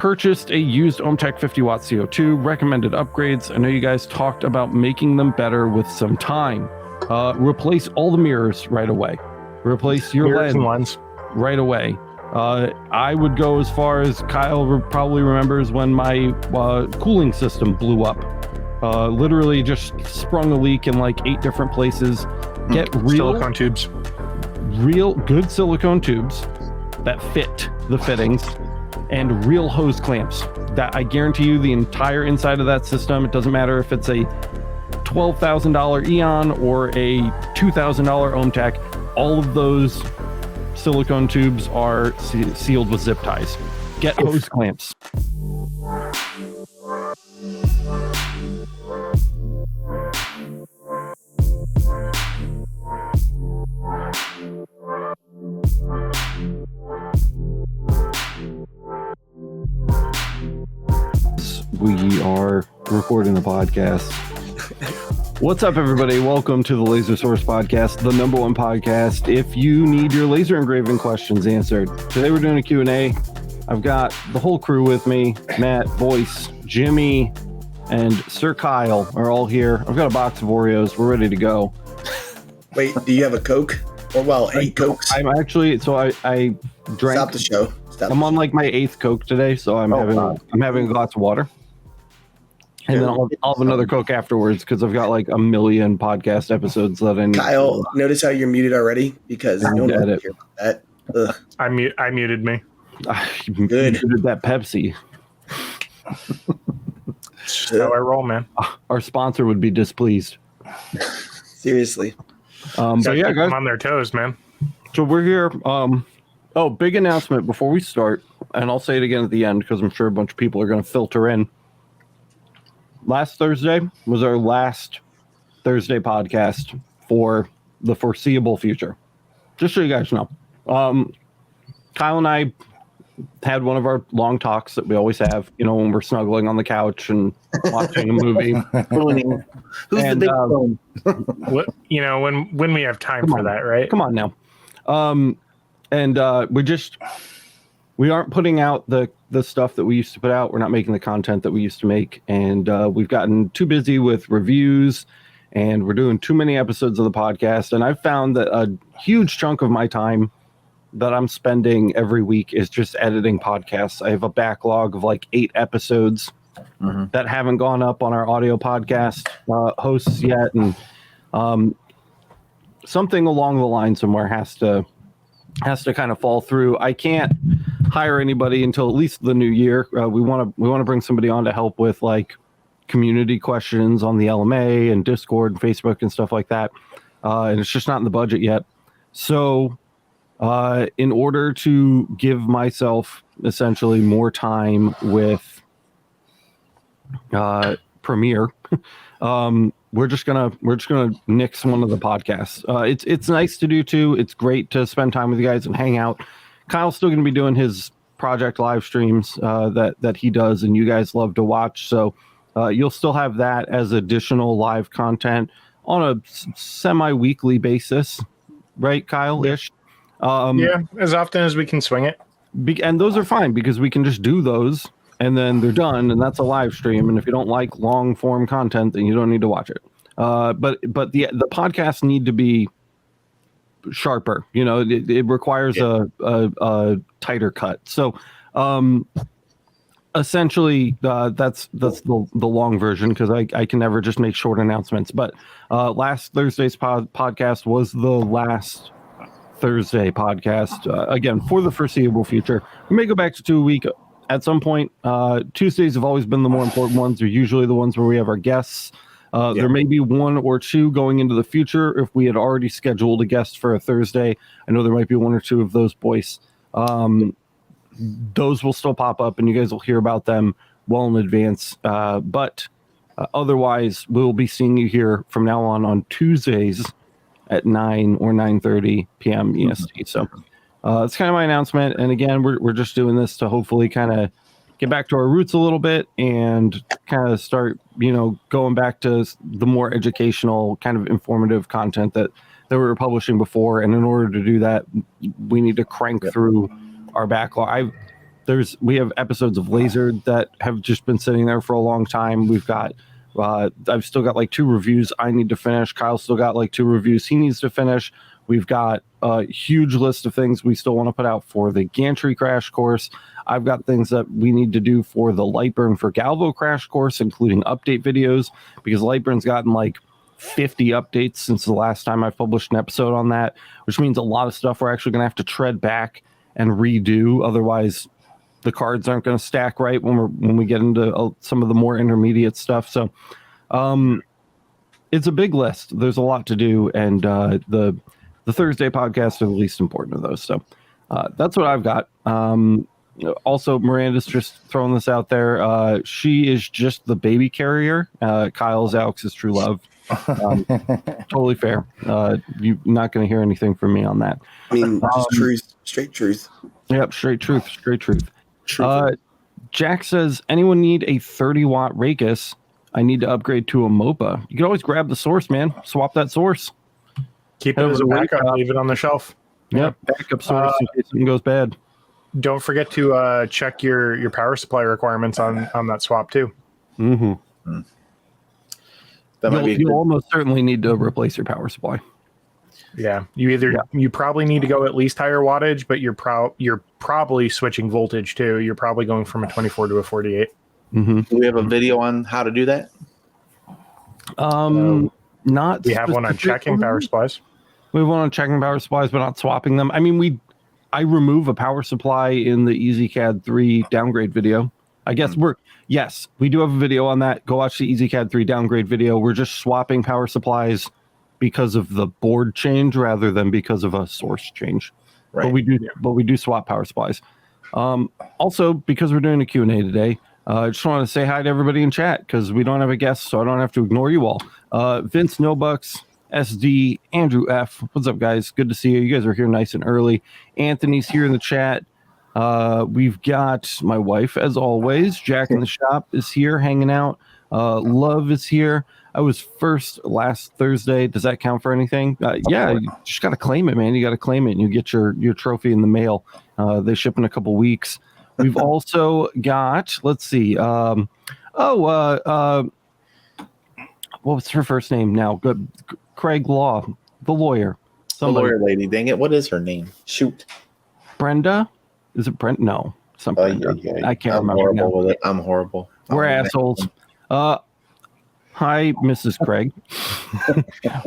purchased a used Ohmtech 50 watt CO2, recommended upgrades. I know you guys talked about making them better with some time. Replace all the mirrors right away. Replace your lens right away. I would go as far as Kyle probably remembers when my cooling system blew up. Literally just sprung a leak in like 8 different places. Get real silicone tubes. Real good silicone tubes that fit the fittings, and real hose clamps that I guarantee you the entire inside of that system, it doesn't matter if it's a $12,000 Eon or a $2,000 Ohmtech, all of those silicone tubes are sealed with zip ties. Get hose clamps. We are recording the podcast. What's up, everybody? Welcome to the Laser Source Podcast, the #1 podcast if you need your laser engraving questions answered. Today we're doing a Q&A. I've got the whole crew with me. Matt, Boyce, Jimmy, and Sir Kyle are all here. I've got a box of Oreos. We're ready to go. Wait, do you have a Coke? Or, well, 8 Cokes? I'm actually, so I drank. Stop the show. I'm on like my 8th Coke today, so I'm having a glass of water. And then I'll have another Coke afterwards because I've got like a million podcast episodes that I need. Kyle, notice how you're muted already? Because I don't want to hear about that. Ugh. I muted me. You muted that Pepsi. That's how I roll, man. Our sponsor would be displeased. Seriously. But yeah, guys, on their toes, man. So we're here. Big announcement before we start, and I'll say it again at the end because I'm sure a bunch of people are going to filter in. Last Thursday was our last Thursday podcast for the foreseeable future. Just so you guys know. Kyle and I had one of our long talks that we always have, you know, when we're snuggling on the couch and watching a movie. Who's the big phone? What, you know, when we have time for that, right? Come on now. We aren't putting out the stuff that we used to put out. We're not making the content that we used to make. And we've gotten too busy with reviews, and we're doing too many episodes of the podcast. And I've found that a huge chunk of my time that I'm spending every week is just editing podcasts. I have a backlog of like 8 episodes that haven't gone up on our audio podcast hosts yet. And something along the line somewhere has to kind of fall through. I can't hire anybody until at least the new year. We want to bring somebody on to help with like community questions on the LMA and Discord and Facebook and stuff like that. And it's just not in the budget yet. So in order to give myself essentially more time with Premiere, we're just gonna nix one of the podcasts. It's nice to do too. It's great to spend time with you guys and hang out. Kyle's still gonna be doing his project live streams that he does, and you guys love to watch. So you'll still have that as additional live content on a semi-weekly basis, right, Kyle-ish? Yeah, as often as we can swing it. And those are fine because we can just do those and then they're done, and that's a live stream. And if you don't like long form content, then you don't need to watch it. But the podcasts need to be sharper. You know, it requires a tighter cut. So essentially, that's the long version because I can never just make short announcements. But last Thursday's podcast was the last Thursday podcast again for the foreseeable future. We may go back to 2 a week at some point. Tuesdays have always been the more important ones. They're usually the ones where we have our guests. There may be 1 or 2 going into the future if we had already scheduled a guest for a Thursday. I know there might be 1 or 2 of those, boys. Those will still pop up and you guys will hear about them well in advance. But otherwise, we'll be seeing you here from now on Tuesdays at 9 or 9:30 p.m. EST. So that's kind of my announcement. And again, we're just doing this to hopefully kind of get back to our roots a little bit and kind of start, going back to the more educational, kind of informative content that we were publishing before. And in order to do that, we need to crank through our backlog. we have episodes of Laser that have just been sitting there for a long time. We've got I've still got like 2 reviews I need to finish. Kyle's still got like 2 reviews he needs to finish. We've got a huge list of things we still want to put out for the gantry crash course. I've got things that we need to do for the LightBurn for Galvo crash course, including update videos, because LightBurn's gotten like 50 updates since the last time I published an episode on that, which means a lot of stuff we're actually going to have to tread back and redo. Otherwise, the cards aren't going to stack right when we get into some of the more intermediate stuff. So it's a big list. There's a lot to do, and the Thursday podcasts are the least important of those. So that's what I've got. Also, Miranda's just throwing this out there. She is just the baby carrier. Kyle's Alex's true love. Totally fair. You're not going to hear anything from me on that. I mean, just truth, straight truth. Yep, straight truth. Jack says, anyone need a 30-watt Racus? I need to upgrade to a MOPA. You can always grab the source, man. Swap that source. Keep it as a backup. Leave it on the shelf. Yep, backup source in case something goes bad. Don't forget to check your power supply requirements on that swap too. Mm-hmm. You'll almost certainly need to replace your power supply. Yeah, you probably need to go at least higher wattage, but you're probably switching voltage too. You're probably going from a 24 to a 48. Mm-hmm. Do we have a video on how to do that? Not. We have one on checking power supplies. We have one on checking power supplies, but not swapping them. I mean, I remove a power supply in the EasyCAD 3 downgrade video. I guess we do have a video on that. Go watch the EasyCAD 3 downgrade video. We're just swapping power supplies because of the board change rather than because of a source change. Right. But we do swap power supplies. Also, because we're doing a Q&A today, I just want to say hi to everybody in chat because we don't have a guest, so I don't have to ignore you all. Vince Nobucks, SD, Andrew F. What's up, guys? Good to see you. You guys are here nice and early. Anthony's here in the chat. We've got my wife, as always. Jack in the shop is here hanging out. Love is here. I was first last Thursday. Does that count for anything? Yeah, you just got to claim it, man. You got to claim it, and you get your trophy in the mail. They ship in a couple weeks. We've also got, let's see. What's her first name now? Craig Law, the lawyer. Somebody. The lawyer lady. Dang it. What is her name? Shoot. Brenda? Is it Brent? No. Something. Yeah. I can't remember. I'm horrible with it. I'm horrible. We're assholes. Hi, Mrs. Craig.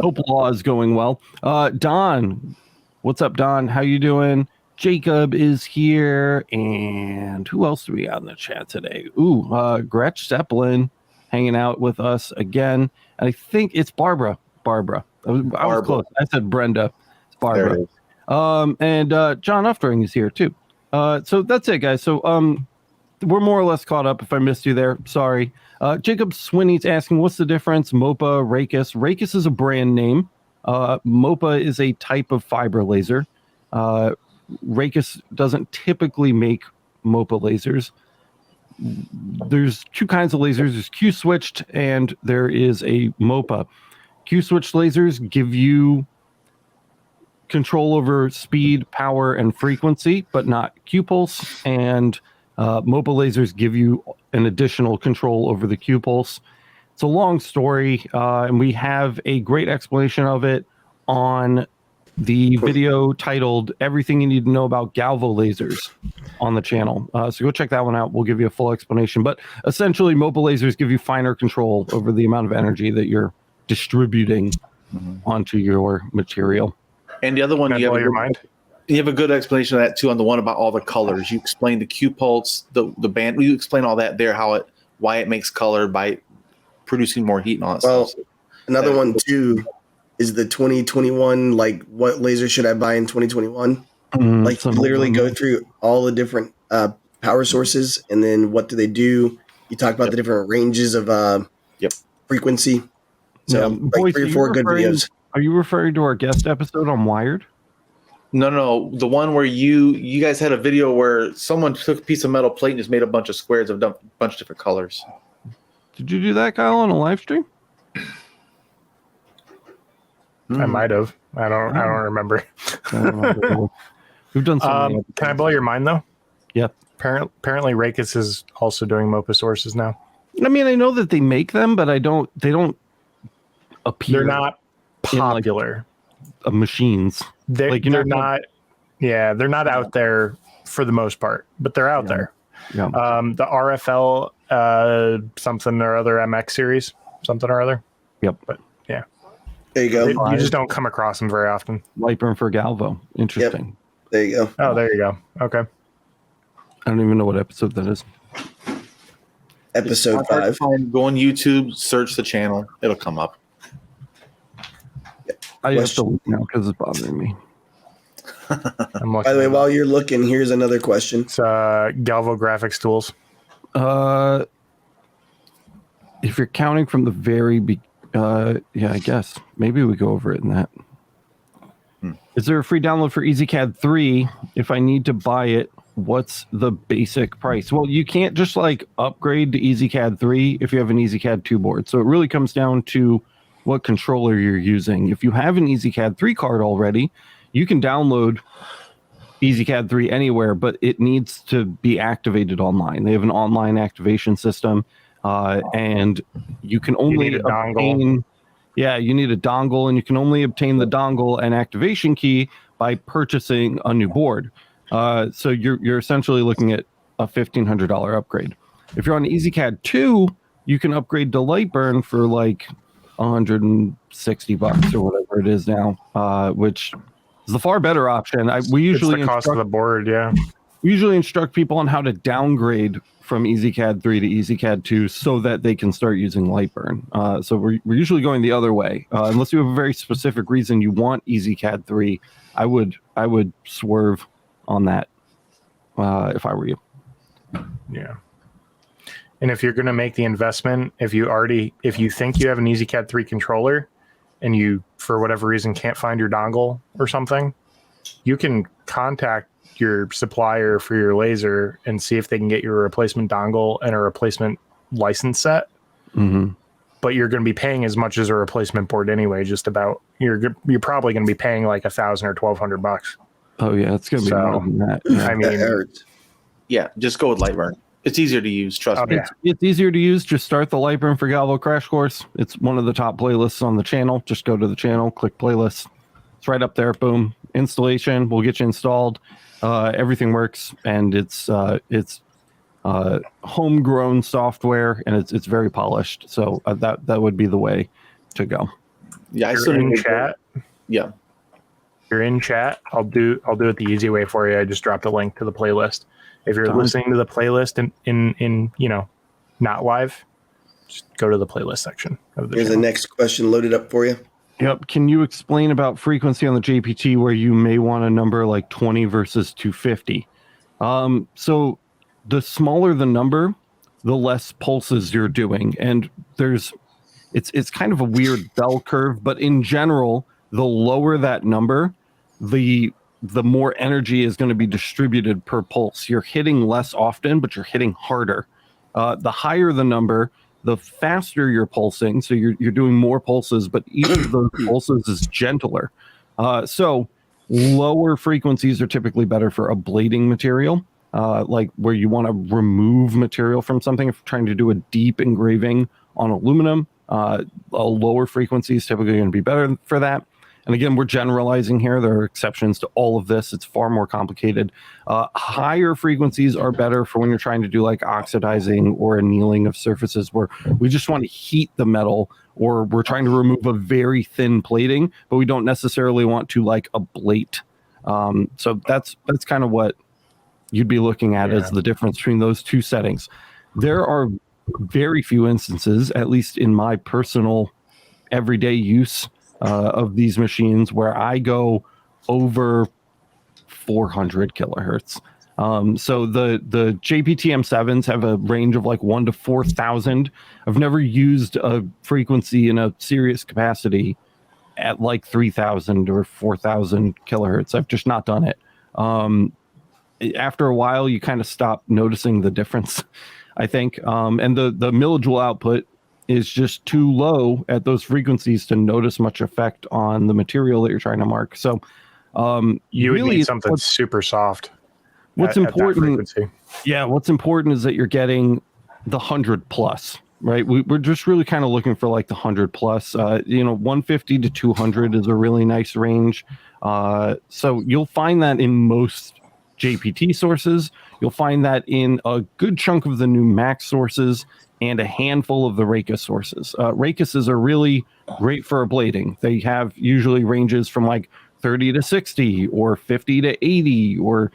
Hope law is going well. Don. What's up, Don? How you doing? Jacob is here. And who else do we got in the chat today? Gretch Zeppelin hanging out with us again. And I think it's Barbara. I was close. I said Brenda. It's Barbara. And John Uftering is here too. So that's it, guys. So we're more or less caught up. If I missed you there, sorry. Jacob Swinney's asking, what's the difference? MOPA, Racus. Racus is a brand name. MOPA is a type of fiber laser. Racus doesn't typically make MOPA lasers. There's 2 kinds of lasers. There's Q-switched and there is a MOPA. Q-switched lasers give you control over speed, power, and frequency, but not Q-pulse. And MOPA lasers give you an additional control over the Q-pulse. It's a long story, and we have a great explanation of it on the video titled Everything You Need to Know About Galvo Lasers on the channel. So go check that one out. We'll give you a full explanation. But essentially, MOPA lasers give you finer control over the amount of energy that you're distributing onto your material. And the other one, you have a good explanation of that too on the one about all the colors. You explain the Q-pulse, the band. You explain all that there, why it makes color by producing more heat and all that stuff. Another one too is the 2021. Like, what laser should I buy in 2021? Like, you literally go through all the different power sources, and then what do they do? You talk about the different ranges of frequency. So, like 3 or 4 good videos. Are you referring to our guest episode on Wired? No. The one where you guys had a video where someone took a piece of metal plate and just made a bunch of squares of a bunch of different colors. Did you do that, Kyle, on a live stream? I might have. I don't remember. We've done some. Can I blow your mind though? Yep. Apparently, Rakis is also doing MOPA sources now. I mean, I know that they make them, but they don't appear. They're not popular. Machines. They're not. Yeah, they're not out there for the most part, but they're out there. Yeah. The RFL something or other MX series, something or other. Yep. But yeah, there you go. You just don't come across them very often. LightBurn for Galvo. Interesting. Yep. There you go. Oh, there you go. Okay. I don't even know what episode that is. Episode 5. Go on YouTube, search the channel. It'll come up. I have to look now because it's bothering me. By the way, while you're looking, here's another question. It's Galvo Graphics Tools. If you're counting from the very yeah, I guess maybe we go over it in that. Is there a free download for EasyCAD 3? If I need to buy it, what's the basic price? Well, you can't just like upgrade to EasyCAD 3 if you have an EasyCAD 2 board. So it really comes down to what controller you're using. If you have an EasyCAD 3 card already, you can download EasyCAD 3 anywhere, but it needs to be activated online. They have an online activation system, and you can only obtain. Yeah, you need a dongle, and you can only obtain the dongle and activation key by purchasing a new board. So you're essentially looking at a $1,500 upgrade. If you're on EasyCAD 2, you can upgrade to LightBurn for like $160 or whatever it is now, which is the far better option. We usually it's the cost of the board. Yeah, we usually instruct people on how to downgrade from EasyCAD 3 to EasyCAD 2 so that they can start using LightBurn. So we're usually going the other way, unless you have a very specific reason you want EasyCAD 3. I would swerve on that if I were you. Yeah. And if you're going to make the investment, if you think you have an EasyCAD 3 controller and you, for whatever reason, can't find your dongle or something, you can contact your supplier for your laser and see if they can get you a replacement dongle and a replacement license set. Mm-hmm. But you're going to be paying as much as a replacement board anyway. Just about you're probably going to be paying like $1,000 or $1,200. Oh yeah, it's going to be more than that. Yeah. I mean, yeah, just go with LightBurn. It's easier to use. Trust me. It's easier to use. Just start the LightBurn for Galvo crash course. It's one of the top playlists on the channel. Just go to the channel, click playlists. It's right up there. Boom. Installation. We'll get you installed. Everything works, and it's homegrown software, and it's very polished. So that would be the way to go. Yeah, you're in chat. Yeah, you're in chat. I'll do it the easy way for you. I just dropped a link to the playlist. If you're listening to the playlist in not live, just go to the playlist section of the Here's channel. the next question loaded up for you. Yep. Can you explain about frequency on the JPT where you may want a number like 20 versus 250? So the smaller the number, the less pulses you're doing. And it's kind of a weird bell curve, but in general, the lower that number, the more energy is going to be distributed per pulse. You're hitting less often, but you're hitting harder. The higher the number, the faster you're pulsing. So you're doing more pulses, but each of those pulses is gentler. So lower frequencies are typically better for ablating material, like where you want to remove material from something. If you're trying to do a deep engraving on aluminum, a lower frequency is typically going to be better for that. And again, we're generalizing here. There are exceptions to all of this. It's far more complicated. Higher frequencies are better for when you're trying to do like oxidizing or annealing of surfaces where we just want to heat the metal, or we're trying to remove a very thin plating, but we don't necessarily want to like ablate. So that's kind of what you'd be looking at as the difference between those two settings. There are very few instances, at least in my personal everyday use, of these machines where I go over 400 kilohertz. So the JPT M7s have a range of like 1 to 4,000. I've never used a frequency in a serious capacity at like 3,000 or 4,000 kilohertz. I've just not done it. After a while, you kind of stop noticing the difference, I think. And the millijoule output is just too low at those frequencies to notice much effect on the material that you're trying to mark. So you would need something super soft. What's at that important? frequency. Yeah, what's important is that you're getting the 100 plus, right? We're just really kind of looking for like the 100 plus. 150 to 200 is a really nice range. So you'll find that in most JPT sources. You'll find that in a good chunk of the new Max sources and a handful of the Raycus sources. Raycuses are really great for ablating. They have usually ranges from like 30 to 60 or 50 to 80 or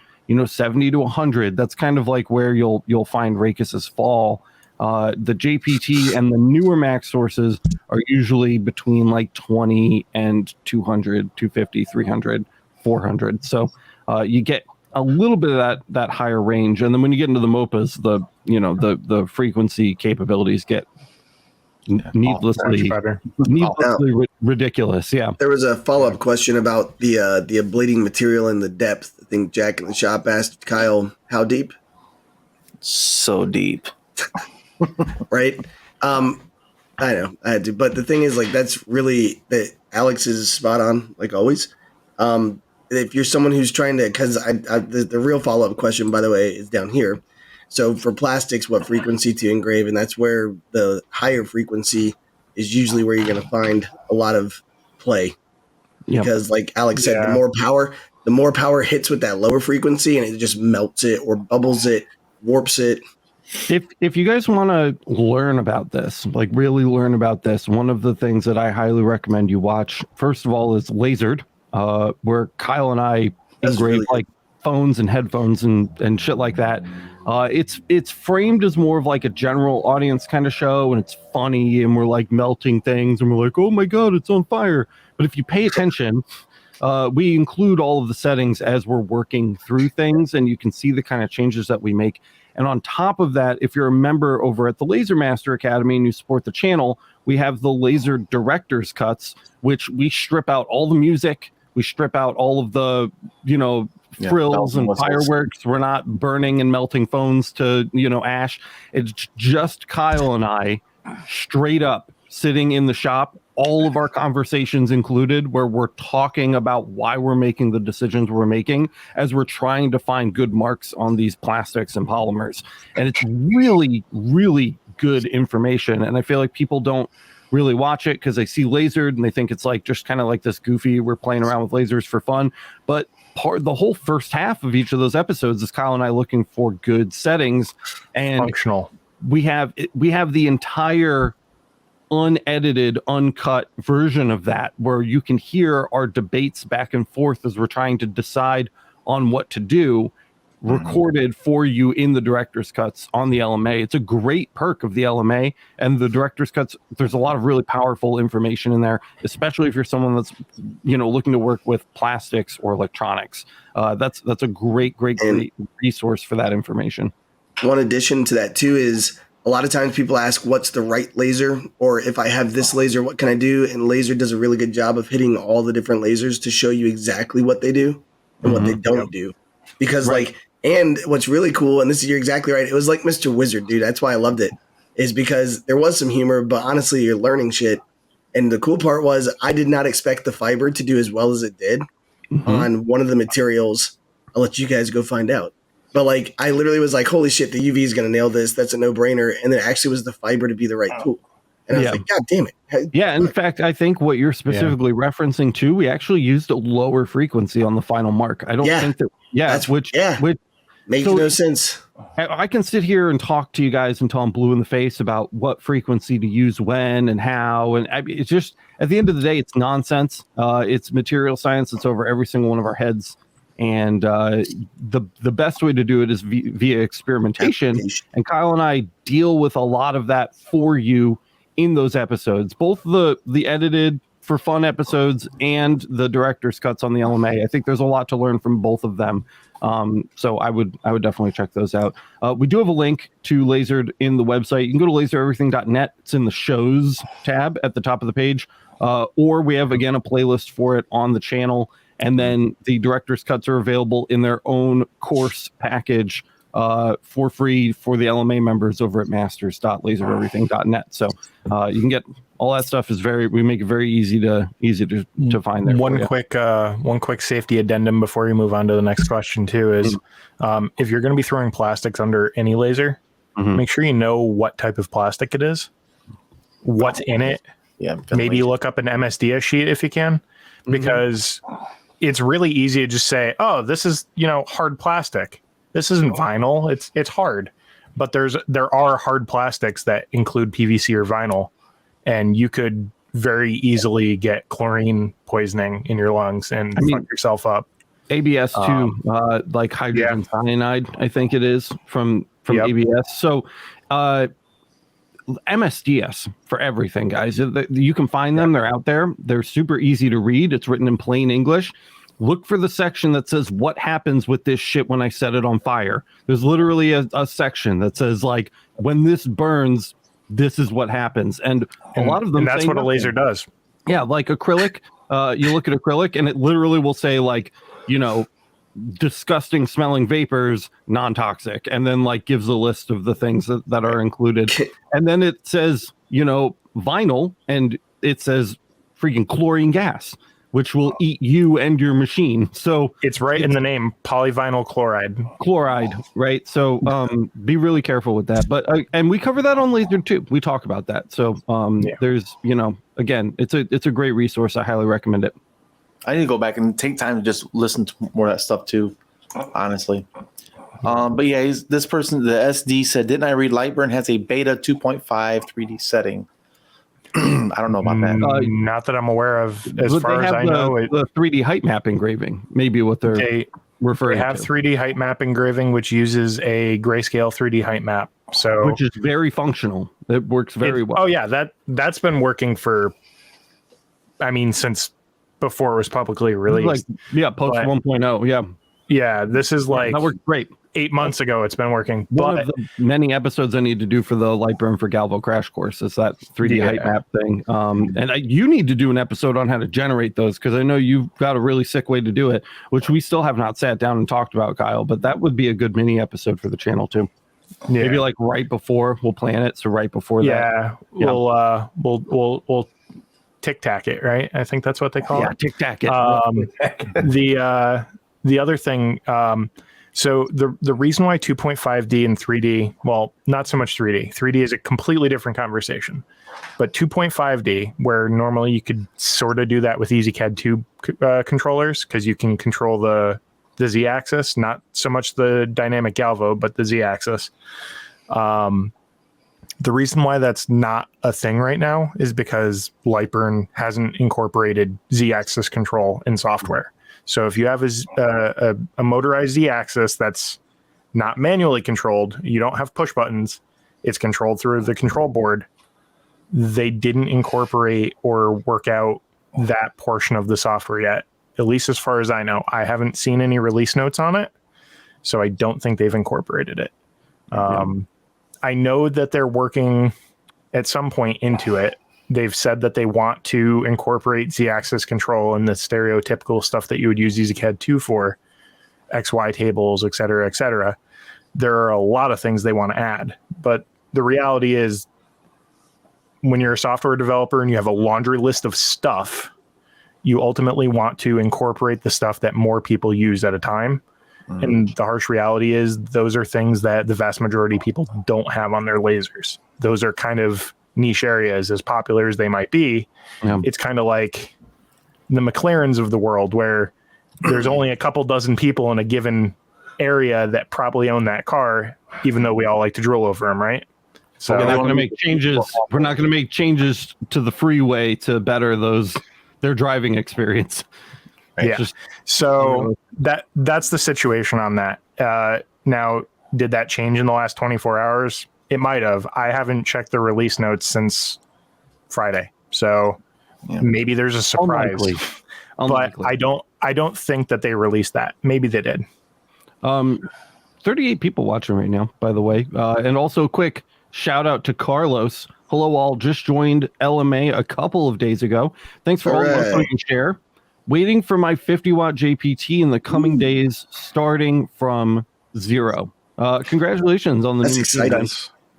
70 to 100. That's kind of like where you'll find Raycuses fall. The JPT and the newer Max sources are usually between like 20 and 200, 250, 300, 400. So you get a little bit of that higher range. And then when you get into the MOPAs, the frequency capabilities get needlessly ridiculous. Yeah. There was a follow-up question about the ablating material and the depth. I think Jack in the shop asked Kyle, how deep? So deep. Right? I know I had to, but the thing is, like, that's really that Alex is spot on, like always. If you're someone who's trying to, because the real follow-up question, by the way, is down here. So for plastics, what frequency to engrave? And that's where the higher frequency is usually where you're going to find a lot of play. Because like Alex said, the more power hits with that lower frequency and it just melts it or bubbles it, warps it. If you guys want to learn about this, like really learn about this, one of the things that I highly recommend you watch, first of all, is Lasered, where Kyle and I engrave really like phones and headphones and shit like that. It's framed as more of like a general audience kind of show, and it's funny, and we're like melting things, and we're like, oh my god, it's on fire. But if you pay attention, we include all of the settings as we're working through things, and you can see the kind of changes that we make. And on top of that, if you're a member over at the Laser Master Academy and you support the channel, we have the Laser Director's Cuts, which we strip out all the music, we strip out all of the, frills and fireworks. We're not burning and melting phones to, ash. It's just Kyle and I straight up sitting in the shop, all of our conversations included, where we're talking about why we're making the decisions we're making as we're trying to find good marks on these plastics and polymers. And it's really, really good information. And I feel like people don't really watch it because they see Lasered and they think it's like just kind of like this goofy, we're playing around with lasers for fun. But the whole first half of each of those episodes is Kyle and I looking for good settings and functional. We have the entire unedited, uncut version of that where you can hear our debates back and forth as we're trying to decide on what to do, recorded for you in the director's cuts on the LMA. It's a great perk of the LMA, and the director's cuts, there's a lot of really powerful information in there, especially if you're someone that's looking to work with plastics or electronics. That's a great resource for that information. One addition to that too is a lot of times people ask, what's the right laser? Or if I have this laser, what can I do? And Laser does a really good job of hitting all the different lasers to show you exactly what they do and what they don't do. Because and what's really cool, and you're exactly right, it was like Mr. Wizard, dude. That's why I loved it, is because there was some humor, but honestly, you're learning shit. And the cool part was I did not expect the fiber to do as well as it did on one of the materials. I'll let you guys go find out. But like, I literally was like, holy shit, the UV is going to nail this. That's a no-brainer. And then it actually was the fiber to be the right tool. And I was like, God damn it. Yeah, in fact, I think what you're specifically referencing too, we actually used a lower frequency on the final mark. I don't think that, which makes no sense. I can sit here and talk to you guys until I'm blue in the face about what frequency to use when and how. And it's just, at the end of the day, it's nonsense. It's material science. It's over every single one of our heads. And the best way to do it is via experimentation. And Kyle and I deal with a lot of that for you in those episodes, both the edited for fun episodes and the director's cuts on the LMA. I think there's a lot to learn from both of them. So I would definitely check those out. We do have a link to Lasered in the website. You can go to lasereverything.net. It's in the shows tab at the top of the page. Or we have, again, a playlist for it on the channel. And then the director's cuts are available in their own course package for free for the LMA members over at masters.lasereverything.net. So you can get all that stuff is we make it very easy to find there. One quick safety addendum before you move on to the next question too is if you're going to be throwing plastics under any laser, make sure you know what type of plastic it is, what's in it. Yeah, maybe look up an MSDS sheet if you can, because it's really easy to just say, oh, this is, hard plastic. This isn't vinyl. It's hard. But there are hard plastics that include PVC or vinyl, and you could very easily get chlorine poisoning in your lungs and fuck yourself up. ABS too, like hydrogen cyanide, I think it is from ABS. So MSDS for everything, guys. You can find them. They're out there. They're super easy to read. It's written in plain English. Look for the section that says what happens with this shit when I set it on fire. There's literally a section that says, like, when this burns, this is what happens. And a lot of them, and that's what a laser does. Yeah, like acrylic. You look at acrylic and it literally will say, like, disgusting smelling vapors, non-toxic, and then like gives a list of the things that are included. And then it says, vinyl, and it says freaking chlorine gas, which will eat you and your machine. So it's in the name, polyvinyl chloride, right? So be really careful with that. But and we cover that on Laser too. We talk about that. So there's, again, it's a great resource. I highly recommend it. I need to go back and take time to just listen to more of that stuff too, honestly. But yeah, this person, the SD, said, didn't I read LightBurn has a beta 2.5 3D setting? I don't know about that. Not that I'm aware of. As far as I know, the 3D height map engraving, maybe what they're referring to. They have 3D height map engraving, which uses a grayscale 3D height map. So, which is very functional. It works very well. Oh yeah, that's been working since before it was publicly released. Post 1.0. Yeah, this is that worked great. 8 months ago it's been working. One of the many episodes I need to do for the LightBurn for Galvo crash course is that 3D height map thing. And you need to do an episode on how to generate those, because I know you've got a really sick way to do it, which we still have not sat down and talked about, Kyle, but that would be a good mini episode for the channel too. Yeah. Maybe like right before we'll plan it. So right before that. We'll tic tac it, right? I think that's what they call it. Yeah, tic tac it. The other thing, so the reason why 2.5D and 3D, well, not so much 3D. 3D is a completely different conversation. But 2.5D, where normally you could sort of do that with EasyCAD 2 controllers, because you can control the Z-axis, not so much the dynamic Galvo, but the Z-axis. The reason why that's not a thing right now is because LightBurn hasn't incorporated Z-axis control in software. So if you have a motorized Z-axis that's not manually controlled, you don't have push buttons, it's controlled through the control board, they didn't incorporate or work out that portion of the software yet, at least as far as I know. I haven't seen any release notes on it, so I don't think they've incorporated it. I know that they're working at some point into it. They've said that they want to incorporate Z-axis control and the stereotypical stuff that you would use EasyCAD 2 for, XY tables, et cetera, et cetera. There are a lot of things they want to add. But the reality is, when you're a software developer and you have a laundry list of stuff, you ultimately want to incorporate the stuff that more people use at a time. And the harsh reality is those are things that the vast majority of people don't have on their lasers. Those are kind of niche areas, as popular as they might be. It's kind of like the McLarens of the world, where there's only a couple dozen people in a given area that probably own that car, even though we all like to drool over them, right? So we're not going to make changes. We're not going to make changes to the freeway to better their driving experience. Right? Yeah. So that's the situation on that. Now, did that change in the last 24 hours? It might have. I haven't checked the release notes since Friday, so maybe there's a surprise. Unlikely. But I don't think that they released that. Maybe they did. 38 people watching right now, by the way, and also quick shout out to Carlos. Hello, all. Just joined LMA a couple of days ago. Thanks for all the you can share. Waiting for my 50-watt JPT in the coming days, starting from 0. Congratulations on the That's new exciting.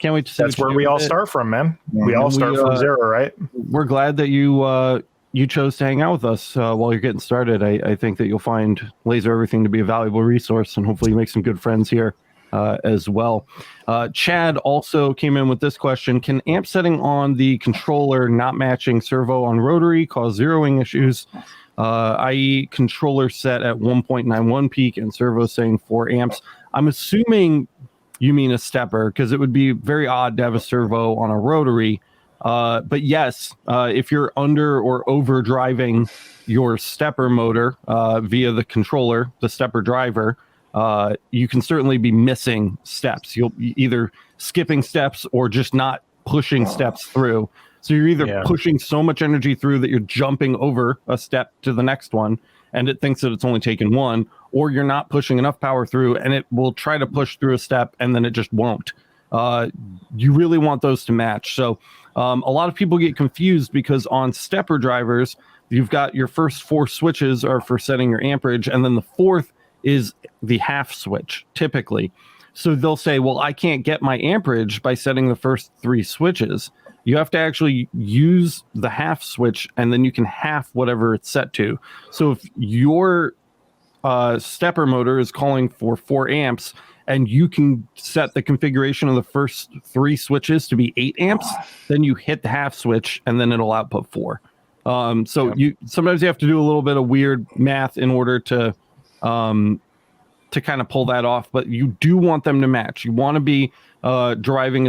Can't wait to see. That's where we all start from, man. We all start from zero, right? We're glad that you chose to hang out with us while you're getting started. I think that you'll find Laser Everything to be a valuable resource, and hopefully you make some good friends here as well. Chad also came in with this question: can amp setting on the controller not matching servo on rotary cause zeroing issues? I.e. controller set at 1.91 peak and servo saying 4 amps. I'm assuming you mean a stepper, because it would be very odd to have a servo on a rotary. But yes, if you're under or over driving your stepper motor via the controller, the stepper driver, you can certainly be missing steps. You'll either skipping steps or just not pushing steps through. So you're either pushing so much energy through that you're jumping over a step to the next one, and it thinks that it's only taken one, or you're not pushing enough power through, and it will try to push through a step, and then it just won't. You really want those to match. So a lot of people get confused because on stepper drivers, you've got your first 4 switches are for setting your amperage, and then the 4th is the half switch, typically. So they'll say, well, I can't get my amperage by setting the first 3 switches. You have to actually use the half switch, and then you can half whatever it's set to. So if your stepper motor is calling for 4 amps, and you can set the configuration of the first 3 switches to be 8 amps, then you hit the half switch, and then it'll output 4. You sometimes you have to do a little bit of weird math in order to kind of pull that off, but you do want them to match. You want to be driving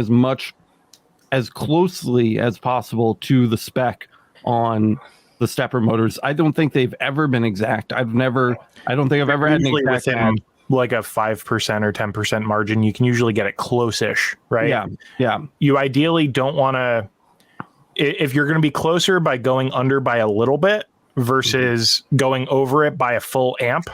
as closely as possible to the spec on the stepper motors. I don't think they've ever been exact. I don't think I've ever had an exact within like a 5% or 10% margin. You can usually get it close-ish, right? Yeah. You ideally don't want to, if you're going to be closer by going under by a little bit versus going over it by a full amp,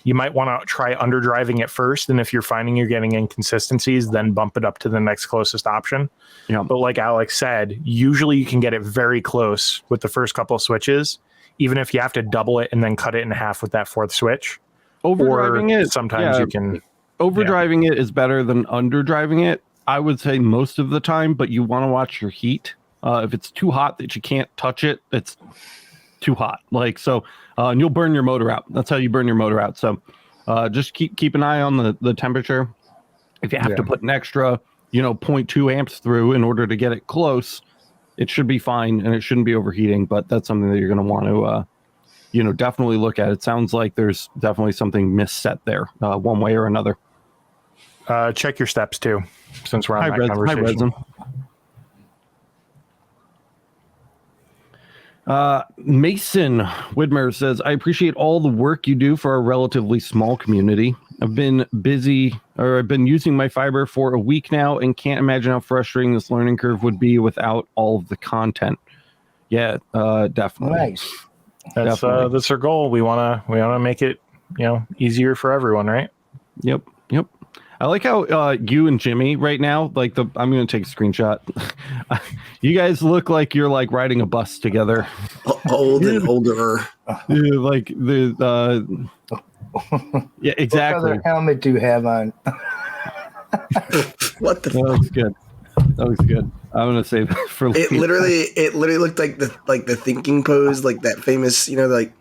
you might want to try underdriving it first. And if you're finding you're getting inconsistencies, then bump it up to the next closest option. Yeah. But like Alex said, usually you can get it very close with the first couple of switches, even if you have to double it and then cut it in half with that 4th switch. Overdriving it, sometimes you can. Overdriving it is better than underdriving it, I would say, most of the time, but you want to watch your heat. If it's too hot that you can't touch it, it's too hot. And you'll burn your motor out. That's how you burn your motor out. So just keep an eye on the temperature. If you have to put an extra 0.2 amps through in order to get it close, it should be fine and it shouldn't be overheating, but that's something that you're going to want to definitely look at. It sounds like there's definitely something misset there one way or another. Check your steps too, since we're on that conversation. Mason Widmer says, I appreciate all the work you do for a relatively small community. I've been using my fiber for a week now and can't imagine how frustrating this learning curve would be without all of the content. Yeah, definitely. Nice. That's our goal. We wanna make it easier for everyone, right? Yep. I like how you and Jimmy right now, I'm going to take a screenshot. You guys look like you're like riding a bus together. Old and older. Like the yeah, exactly. What other helmet do you have on? What the? That looks good. That looks good. I'm gonna save it for later. It literally looked like the thinking pose, like that famous, both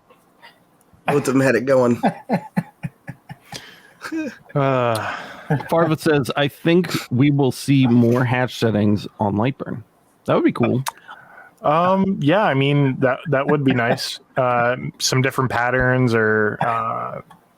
of them had it going. Farva says, I think we will see more hatch settings on Lightburn. That would be cool. Yeah, I mean that would be nice. Some different patterns or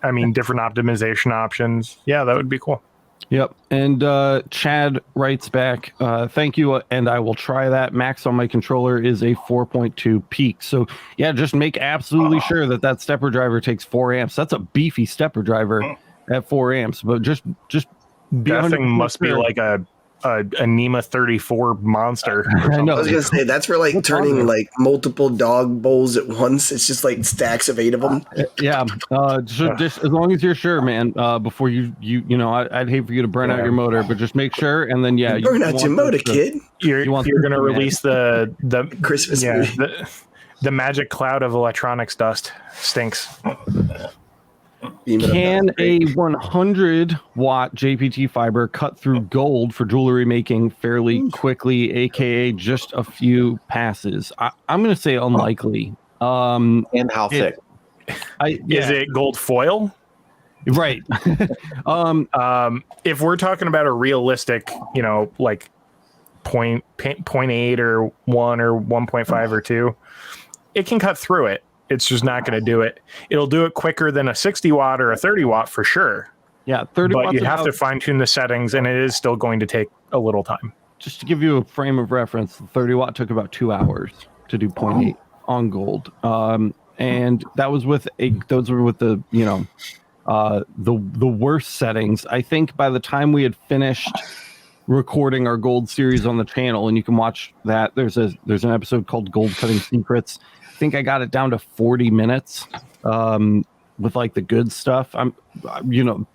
different optimization options. Yeah, that would be cool. Yep. And Chad writes back, thank you, and I will try that. Max on my controller is a 4.2 peak. So yeah, just make absolutely sure that stepper driver takes 4 amps. That's a beefy stepper driver at 4 amps, but just be that thing must be like a NEMA 34 monster. I know. I was gonna say that's for turning multiple dog bowls at once. It's just like stacks of 8 of them. Yeah. Just as long as you're sure, man. Before I'd hate for you to burn out your motor, but just make sure, and then burn out your motor, kid. You're gonna release the Christmas movie. The magic cloud of electronics dust. Stinks. beam it up. Can a 100 watt JPT fiber cut through gold for jewelry making fairly quickly, aka just a few passes? I'm going to say unlikely. And how thick? Is it gold foil? Right. If we're talking about a realistic, like 0.8 or 1 or 1.5 or 2, it can cut through it. It's just not going to do it. It'll do it quicker than a 60 watt or a 30 watt for sure. Yeah, 30 but watts. You have to fine tune the settings, and it is still going to take a little time. Just to give you a frame of reference, the 30 watt took about 2 hours to do 0.8 on gold. And that was with those were with the, the worst settings. I think by the time we had finished recording our gold series on the channel, and you can watch that, there's an episode called Gold Cutting Secrets. I think I got it down to 40 minutes with like the good stuff. I'm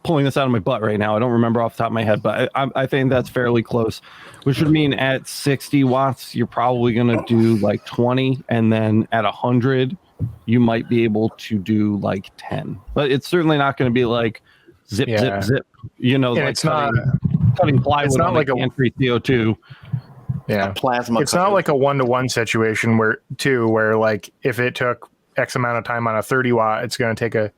pulling this out of my butt right now. I don't remember off the top of my head, but I think that's fairly close, which would mean at 60 watts, you're probably going to do like 20. And then at 100, you might be able to do like 10, but it's certainly not going to be like zip, zip, zip, and like it's cutting plywood. It's not like a gantry CO2. Yeah, plasma. It's not like a 1-to-1 situation where like if it took X amount of time on a 30 watt, it's going to take a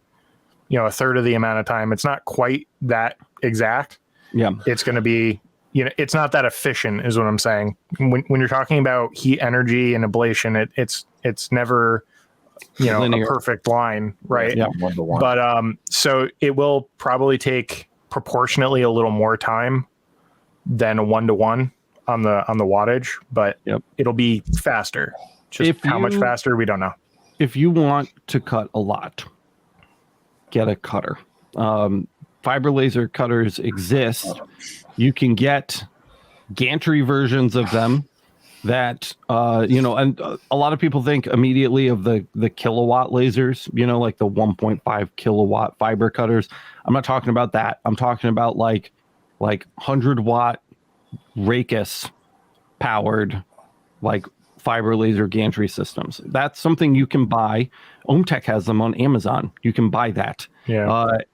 third of the amount of time. It's not quite that exact. Yeah, it's going to be it's not that efficient, is what I'm saying. When you're talking about heat energy and ablation, it's never a perfect line, right? Yeah, 1-to-1. But so it will probably take proportionately a little more time than a 1-to-1 on the wattage, but it'll be faster. Just how much faster, we don't know. If you want to cut a lot, get a cutter. Fiber laser cutters exist. You can get gantry versions of them that and a lot of people think immediately of the kilowatt lasers, like the 1.5 kilowatt fiber cutters. I'm not talking about that. I'm talking about like 100 watt Racus powered like fiber laser gantry systems. That's something you can buy. OhmTech has them on Amazon. You can buy that.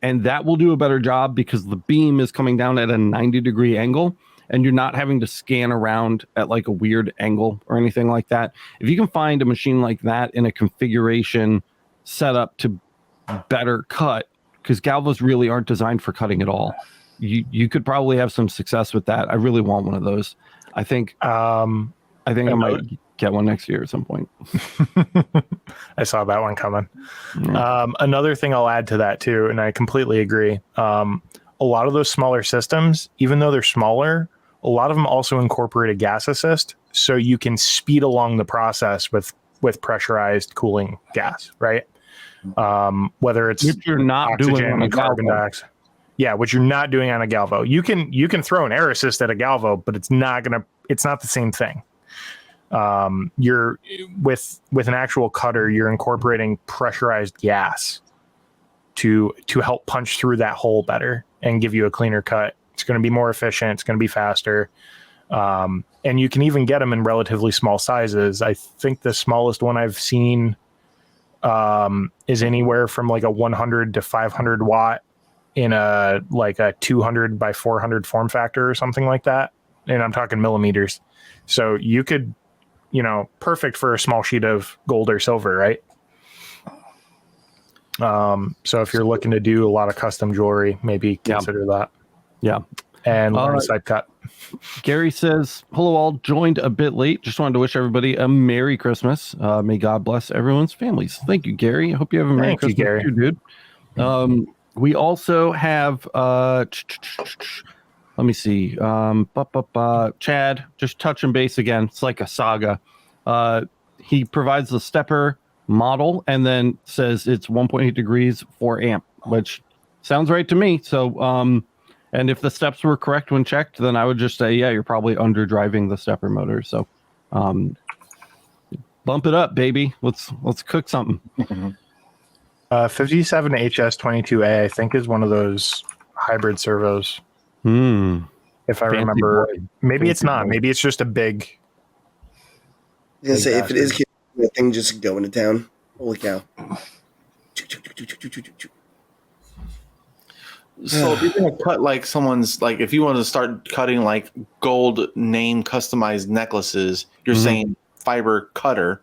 And that will do a better job because the beam is coming down at a 90-degree angle, and you're not having to scan around at like a weird angle or anything like that. If you can find a machine like that in a configuration set up to better cut, because galvos really aren't designed for cutting at all, you could probably have some success with that. I really want one of those. I think I might get one next year at some point. I saw that one coming. Another thing I'll add to that too, and I completely agree. A lot of those smaller systems, even though they're smaller, a lot of them also incorporate a gas assist, so you can speed along the process with pressurized cooling gas, right? Whether it's which you're not oxygen doing on a and carbon galvo. dioxide. Yeah, which you're not doing on a galvo. You can throw an air assist at a galvo, but it's not the same thing. You're with an actual cutter, you're incorporating pressurized gas to help punch through that hole better and give you a cleaner cut. It's going to be more efficient. It's going to be faster. And you can even get them in relatively small sizes. I think the smallest one I've seen is anywhere from like a 100 to 500 watt in a 200 by 400 form factor or something like that. And I'm talking millimeters. So you could, perfect for a small sheet of gold or silver, right? So if you're looking to do a lot of custom jewelry, maybe consider that. Yeah. And learn side cut. Gary says, hello all, joined a bit late. Just wanted to wish everybody a Merry Christmas. May God bless everyone's families. Thank you, Gary. I hope you have a Merry Christmas Gary. too, dude. We also have, let me see, Chad, just touching base again. It's like a saga. He provides the stepper model and then says it's 1.8 degrees 4 amp, which sounds right to me. So, and if the steps were correct when checked, then I would just say, yeah, you're probably under driving the stepper motor. So, bump it up, baby. Let's cook something. 57HS22A, I think, is one of those hybrid servos. If I remember, maybe it's not. Maybe it's just a big. I was gonna say, if it is, the thing just go into town. Holy cow! So if you're gonna cut like someone's like if you want to start cutting like gold name customized necklaces, you're saying fiber cutter,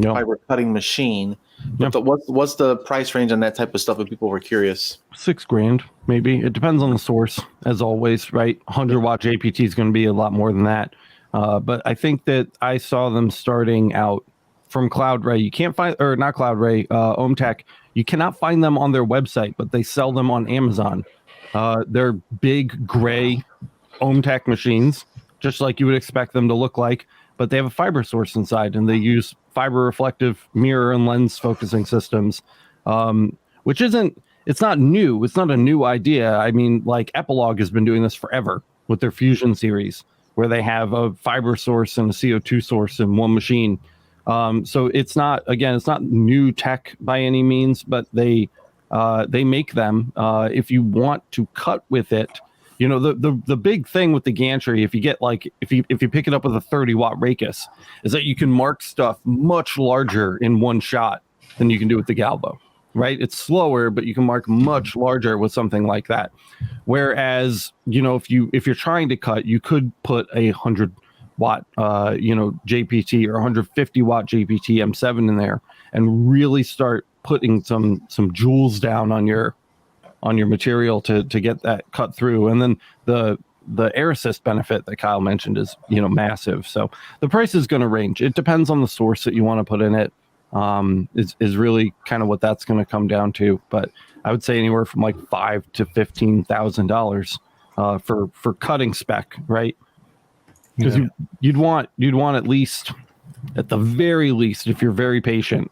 fiber cutting machine. But what's the price range on that type of stuff if people were curious? $6,000 maybe. It depends on the source, as always, right? 100-watt JPT is going to be a lot more than that. But I think that I saw them starting out from CloudRay. You can't find, or not CloudRay, OhmTech. You cannot find them on their website, but they sell them on Amazon. They're big gray OhmTech machines, just like you would expect them to look like, but they have a fiber source inside, and they use fiber reflective mirror and lens focusing systems, which it's not new. It's not a new idea. I mean, like Epilogue has been doing this forever with their Fusion series, where they have a fiber source and a CO2 source in one machine. So it's not new tech by any means, but they make them. If you want to cut with it, you know, the big thing with the gantry, if you get like if you pick it up with a 30-watt Racus, is that you can mark stuff much larger in one shot than you can do with the Galvo. Right? It's slower, but you can mark much larger with something like that. Whereas, you know, if you're trying to cut, you could put a 100-watt, JPT or 150-watt JPT M7 in there and really start putting some joules down on your material to get that cut through. And then the air assist benefit that Kyle mentioned is, you know, massive. So the price is going to range. It depends on the source that you want to put in it. Is really kind of what that's going to come down to. But I would say anywhere from like $5,000 to $15,000 for cutting spec, right? Because you'd want at least, at the very least, if you're very patient,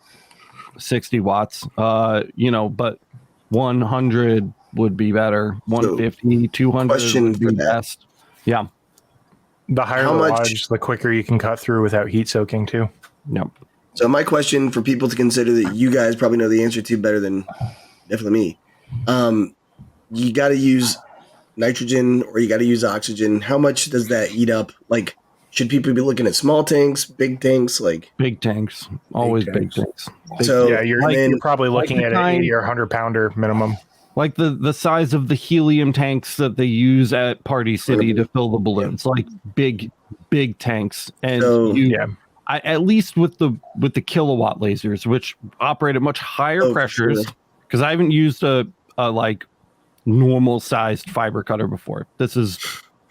60 watts. But 100 would be better. 150, 200 would be best. Yeah. The higher the wattage, the quicker you can cut through without heat soaking too. Yep. So my question for people to consider that you guys probably know the answer to better than definitely me. You got to use nitrogen or you got to use oxygen. How much does that eat up? Like, should people be looking at small tanks, big tanks? Like big tanks, always big tanks. So yeah, you're probably looking at an 80 or 100 pounder minimum. Like the size of the helium tanks that they use at Party City to fill the balloons, like big tanks. And at least with the kilowatt lasers, which operate at much higher pressures, because I haven't used a like normal sized fiber cutter before. This is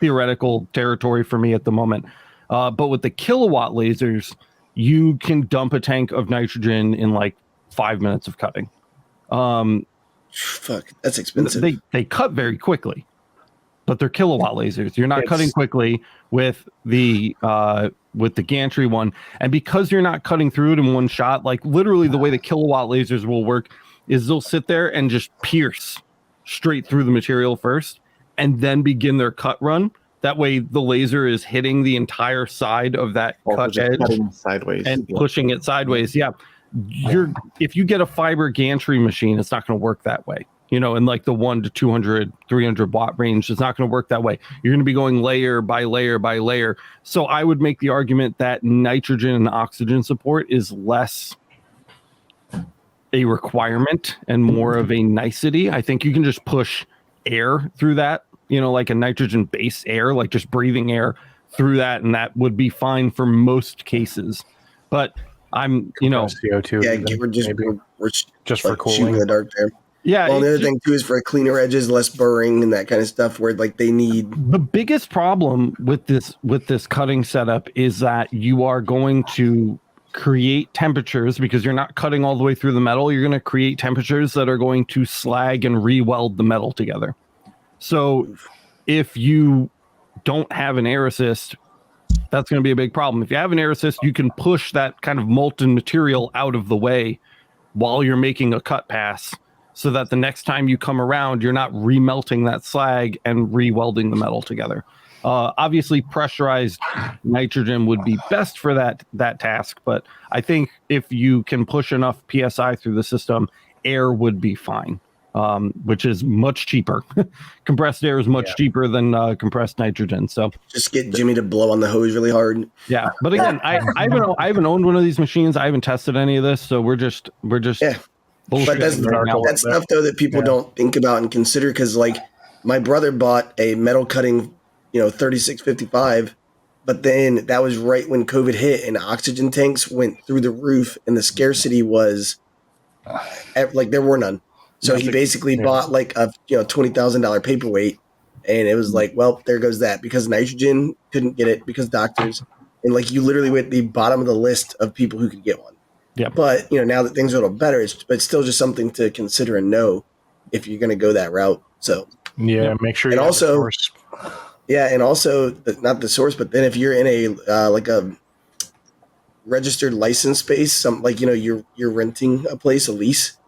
theoretical territory for me at the moment. But with the kilowatt lasers, you can dump a tank of nitrogen in like 5 minutes of cutting. Fuck, that's expensive. They cut very quickly, but they're kilowatt lasers. You're not cutting quickly with the gantry one, and because you're not cutting through it in one shot, like literally the way the kilowatt lasers will work is they'll sit there and just pierce straight through the material first and then begin their cut run. That way the laser is hitting the entire side of that cut edge sideways and pushing it sideways. If you get a fiber gantry machine, it's not going to work that way. You know, in like the 1 to 200, 300 watt range, it's not going to work that way. You're going to be going layer by layer by layer. So I would make the argument that nitrogen and oxygen support is less a requirement and more of a nicety. I think you can just push air through that, you know, like a nitrogen based air, like just breathing air through that. And that would be fine for most cases. But I'm, you know, CO2. Yeah, we're just like for cooling. shooting in the dark there. Yeah. Well, the other thing too is for cleaner edges, less burring and that kind of stuff. Where like they need the biggest problem with this cutting setup is that you are going to create temperatures because you're not cutting all the way through the metal. You're going to create temperatures that are going to slag and re-weld the metal together. So if you don't have an air assist, that's going to be a big problem. If you have an air assist, you can push that kind of molten material out of the way while you're making a cut pass, so that the next time you come around, you're not remelting that slag and re-welding the metal together. Obviously, pressurized nitrogen would be best for that task, but I think if you can push enough PSI through the system, air would be fine, which is much cheaper. Compressed air is much cheaper than compressed nitrogen. So just get Jimmy to blow on the hose really hard. Yeah, but again, I haven't owned one of these machines. I haven't tested any of this, so we're just But that's stuff though that people don't think about and consider, because like my brother bought a metal cutting, 3655, but then that was right when COVID hit and oxygen tanks went through the roof and the scarcity was like there were none. So he basically bought like a $20,000 paperweight, and it was like, well, there goes that, because nitrogen couldn't get it because doctors, and like you literally went at the bottom of the list of people who could get one. Yeah. But now that things are a little better, it's still just something to consider and know if you're going to go that route. So make sure. And also, and also not the source, but then if you're in a like a registered license space, you're renting a place, a lease,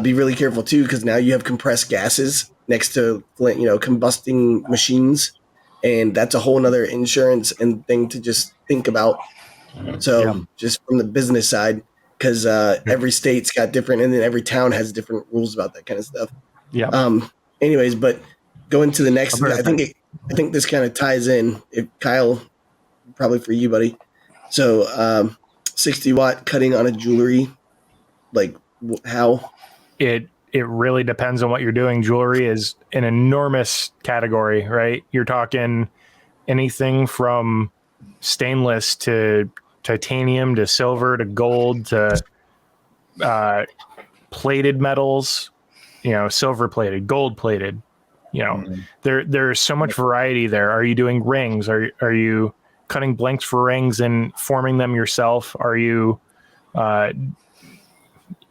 be really careful too, because now you have compressed gases next to combusting machines, and that's a whole nother insurance and thing to just think about. So just from the business side, because every state's got different, and then every town has different rules about that kind of stuff. Yeah. Anyways, but going to the next, I think this kind of ties in. Kyle, probably for you, buddy. So 60 watt cutting on a jewelry, like how? It really depends on what you're doing. Jewelry is an enormous category, right? You're talking anything from stainless to titanium to silver to gold to plated metals, silver plated, gold plated. There's so much variety there. Are you doing rings? Are you cutting blanks for rings and forming them yourself? Are you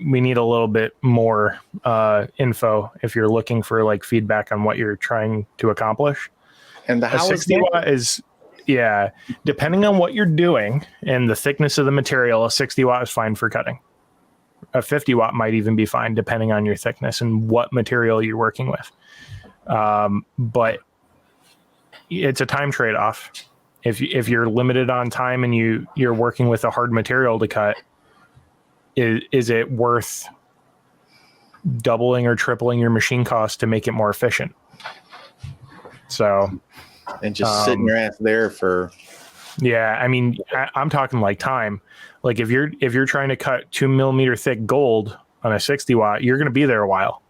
we need a little bit more info if you're looking for like feedback on what you're trying to accomplish. And the 60 watt is depending on what you're doing and the thickness of the material, a 60 watt is fine for cutting. A 50 watt might even be fine depending on your thickness and what material you're working with. But it's a time trade-off. If you're limited on time and you're working with a hard material to cut, is it worth doubling or tripling your machine cost to make it more efficient? So, and just sitting your ass there for. Yeah, I mean, I'm talking like time. Like if you're trying to cut 2 millimeter thick gold on a 60 watt, you're going to be there a while.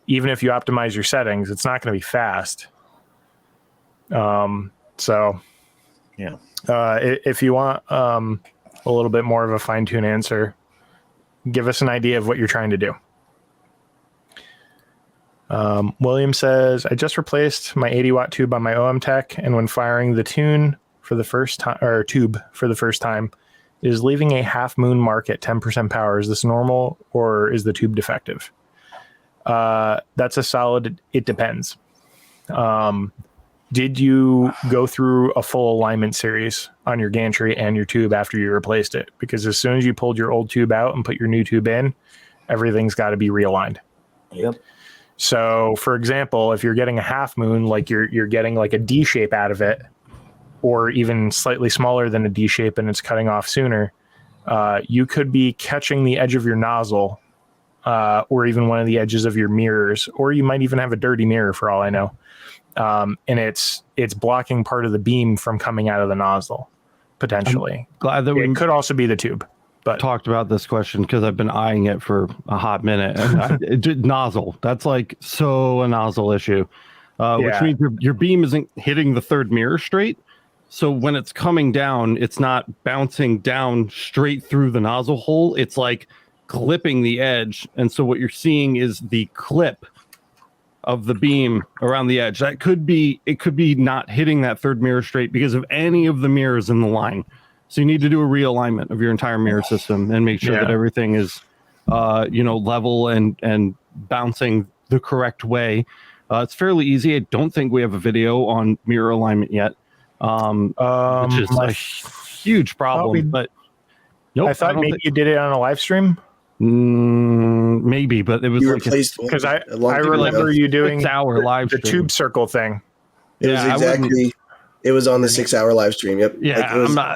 Even if you optimize your settings, it's not going to be fast. If you want a little bit more of a fine-tuned answer, give us an idea of what you're trying to do. William says, I just replaced my 80 watt tube on my OM Tech, and when firing the tube for the first time, it is leaving a half moon mark at 10% power. Is this normal, or is the tube defective? That's a solid, it depends. Did you go through a full alignment series on your gantry and your tube after you replaced it? Because as soon as you pulled your old tube out and put your new tube in, everything's got to be realigned. Yep. So, for example, if you're getting a half moon, like you're getting like a D shape out of it, or even slightly smaller than a D shape and it's cutting off sooner, you could be catching the edge of your nozzle, or even one of the edges of your mirrors, or you might even have a dirty mirror for all I know. And it's blocking part of the beam from coming out of the nozzle, potentially. I'm glad that it could also be the tube. But talked about this question because I've been eyeing it for a hot minute. And nozzle, that's like a nozzle issue, which means your beam isn't hitting the third mirror straight. So when it's coming down, it's not bouncing down straight through the nozzle hole. It's like clipping the edge. And so what you're seeing is the clip of the beam around the edge. It could be not hitting that third mirror straight because of any of the mirrors in the line. So you need to do a realignment of your entire mirror system and make sure that everything is, level and bouncing the correct way. It's fairly easy. I don't think we have a video on mirror alignment yet, which is a huge problem. But nope, I thought maybe you did it on a live stream. Maybe, but it was because I remember you doing 6 hour live the stream. tube circle thing. It was on the 6 hour live stream. Yep. Yeah, I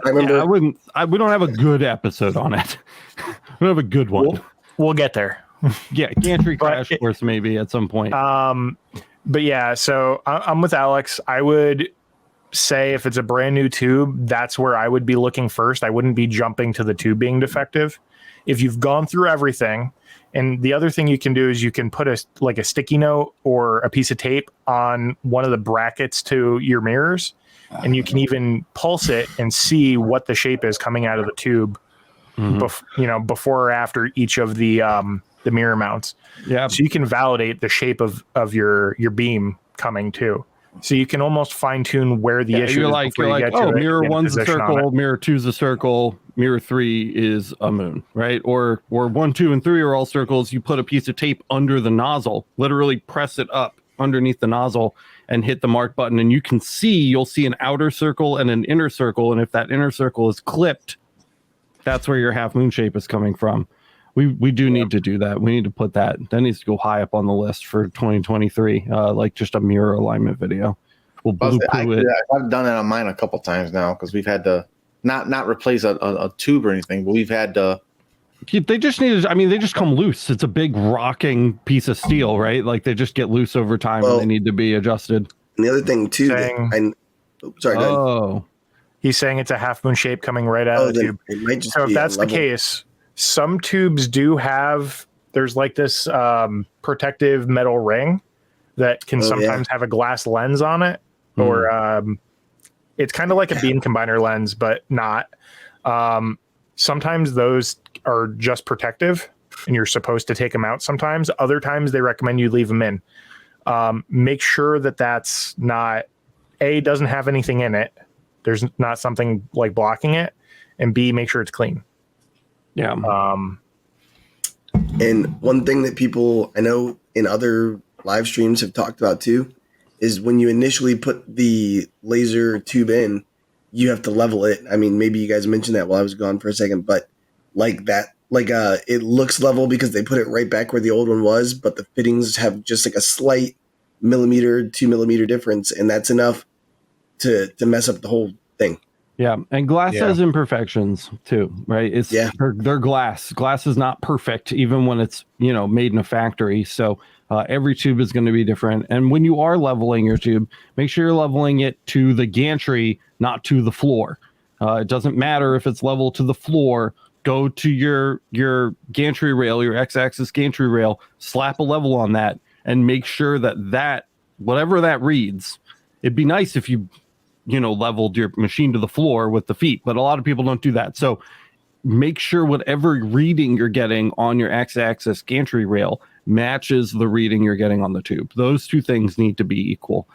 remember. We don't have a good episode on it. We don't have a good one. We'll get there. Yeah, gantry crash course maybe at some point. But yeah, so I'm with Alex. I would say if it's a brand new tube, that's where I would be looking first. I wouldn't be jumping to the tube being defective. If you've gone through everything, and the other thing you can do is you can put a sticky note or a piece of tape on one of the brackets to your mirrors, and you can even pulse it and see what the shape is coming out of the tube, before or after each of the mirror mounts. Yeah. So you can validate the shape of your beam coming too. So you can almost fine tune where the issue is. You're like, oh, mirror 1's a circle, mirror 2's a circle, mirror 3 is a moon, right? Or 1, 2, and 3 are all circles. You put a piece of tape under the nozzle, literally press it up underneath the nozzle and hit the mark button. And you'll see an outer circle and an inner circle. And if that inner circle is clipped, that's where your half moon shape is coming from. We do need to do that. We need to put that. That needs to go high up on the list for 2023, like just a mirror alignment video. We'll blue-poo it. I've done it on mine a couple times now because we've had to not replace a tube or anything, but we've had to. They just they just come loose. It's a big rocking piece of steel, right? Like they just get loose over time and they need to be adjusted. And the other thing too, he's saying it's a half moon shape coming right out of the tube. So if that's the case, some tubes do have, there's like this protective metal ring that can sometimes have a glass lens on it, or it's kind of like a beam combiner lens, but not. Sometimes those are just protective and you're supposed to take them out sometimes. Other times they recommend you leave them in. Make sure that that's not, doesn't have anything in it. There's not something like blocking it, and B, make sure it's clean. Yeah. And one thing that people I know in other live streams have talked about too is when you initially put the laser tube in, you have to level it. I mean, maybe you guys mentioned that while I was gone for a second, but it looks level because they put it right back where the old one was, but the fittings have just like a slight 2 millimeter difference, and that's enough to mess up the whole thing. Yeah, and glass has imperfections too, right? They're glass. Glass is not perfect, even when it's made in a factory. So every tube is going to be different. And when you are leveling your tube, make sure you're leveling it to the gantry, not to the floor. It doesn't matter if it's level to the floor. Go to your gantry rail, your X-axis gantry rail, slap a level on that, and make sure that whatever that reads. It'd be nice if you leveled your machine to the floor with the feet, but a lot of people don't do that. So make sure whatever reading you're getting on your X-axis gantry rail matches the reading you're getting on the tube. Those two things need to be equal.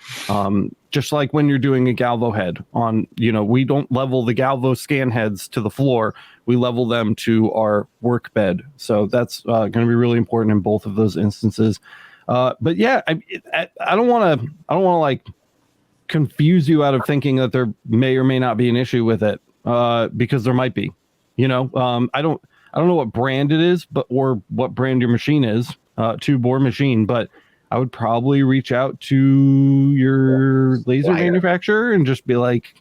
Just like when you're doing a galvo head on, we don't level the galvo scan heads to the floor. We level them to our work bed. So that's going to be really important in both of those instances. But yeah, I don't want to like confuse you out of thinking that there may or may not be an issue with it, because there might be. I don't know what brand it is, or what brand your machine is, tube or machine, but I would probably reach out to your laser manufacturer and just be like,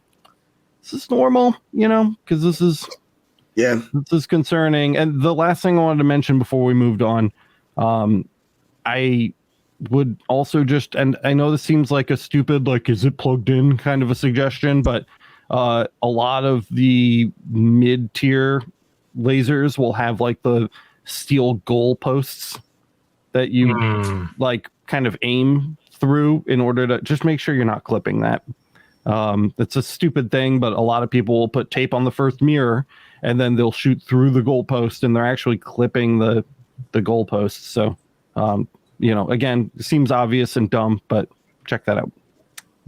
"Is this normal?" Because this is concerning. And the last thing I wanted to mention before we moved on, I would also just, and I know this seems like a stupid, like, is it plugged in kind of a suggestion, but a lot of the mid-tier lasers will have like the steel goal posts that you like kind of aim through in order to just make sure you're not clipping that. It's a stupid thing, but a lot of people will put tape on the first mirror and then they'll shoot through the goal post and they're actually clipping the goal posts. So, again, it seems obvious and dumb, but check that out.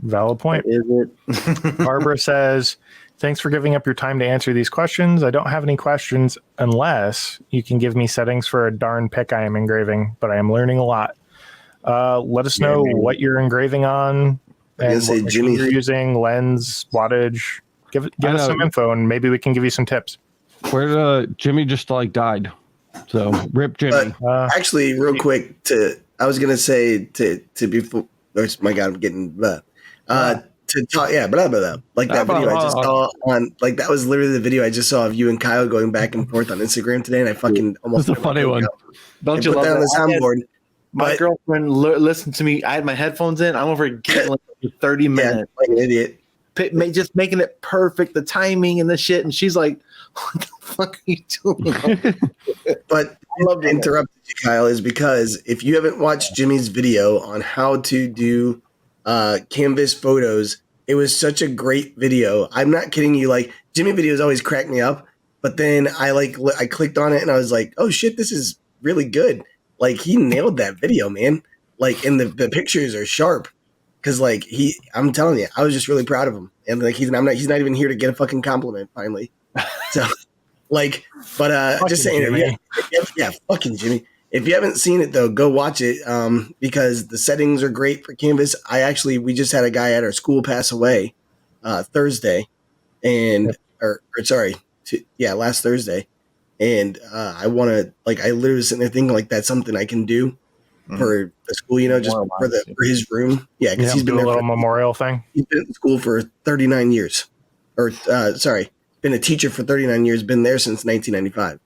Valid point. Is it? Barbara says, thanks for giving up your time to answer these questions. I don't have any questions unless you can give me settings for a darn pick I am engraving, but I am learning a lot. Let us know what you're engraving on and what machine you're using, lens, wattage. Give us some info and maybe we can give you some tips. Where Jimmy just died. So rip Jimmy. Actually, real quick, I was gonna say to be. Oh my God, I'm getting to talk. Yeah, blah, blah, blah. Like that video I just saw on. Like that was literally the video I just saw of you and Kyle going back and forth on Instagram today, and I fucking almost. It's a funny one. Don't you love that on the soundboard? My girlfriend listened to me. I had my headphones in. I'm over getting like 30 minutes. Like an idiot. just making it perfect, the timing and the shit. And she's like, "What the fuck are you doing?" But I interrupted you, Kyle, is because if you haven't watched Jimmy's video on how to do canvas photos, it was such a great video. I'm not kidding you. Like, Jimmy videos always crack me up, but then I clicked on it and I was like, oh shit, this is really good. Like, he nailed that video, man. Like, and the pictures are sharp. Cause like I'm telling you, I was just really proud of him. And like, he's not even here to get a fucking compliment finally. So like, but just saying, yeah, fucking Jimmy. If you haven't seen it though, go watch it. Because the settings are great for canvas. We just had a guy at our school pass away, Thursday and, last Thursday. And, I literally was sitting there thinking like, that's something I can do for the school, just for his room. Yeah. Cause he's been there a little memorial thing. He's been in school for 39 years been a teacher for 39 years, been there since 1995.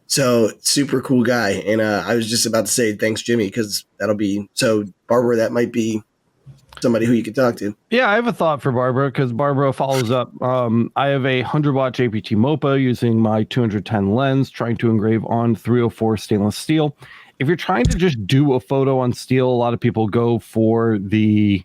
So super cool guy. And I was just about to say, thanks, Jimmy, because Barbara, that might be somebody who you could talk to. Yeah, I have a thought for Barbara because Barbara follows up. I have a 100-watt JPT MOPA using my 210 lens, trying to engrave on 304 stainless steel. If you're trying to just do a photo on steel, a lot of people go for the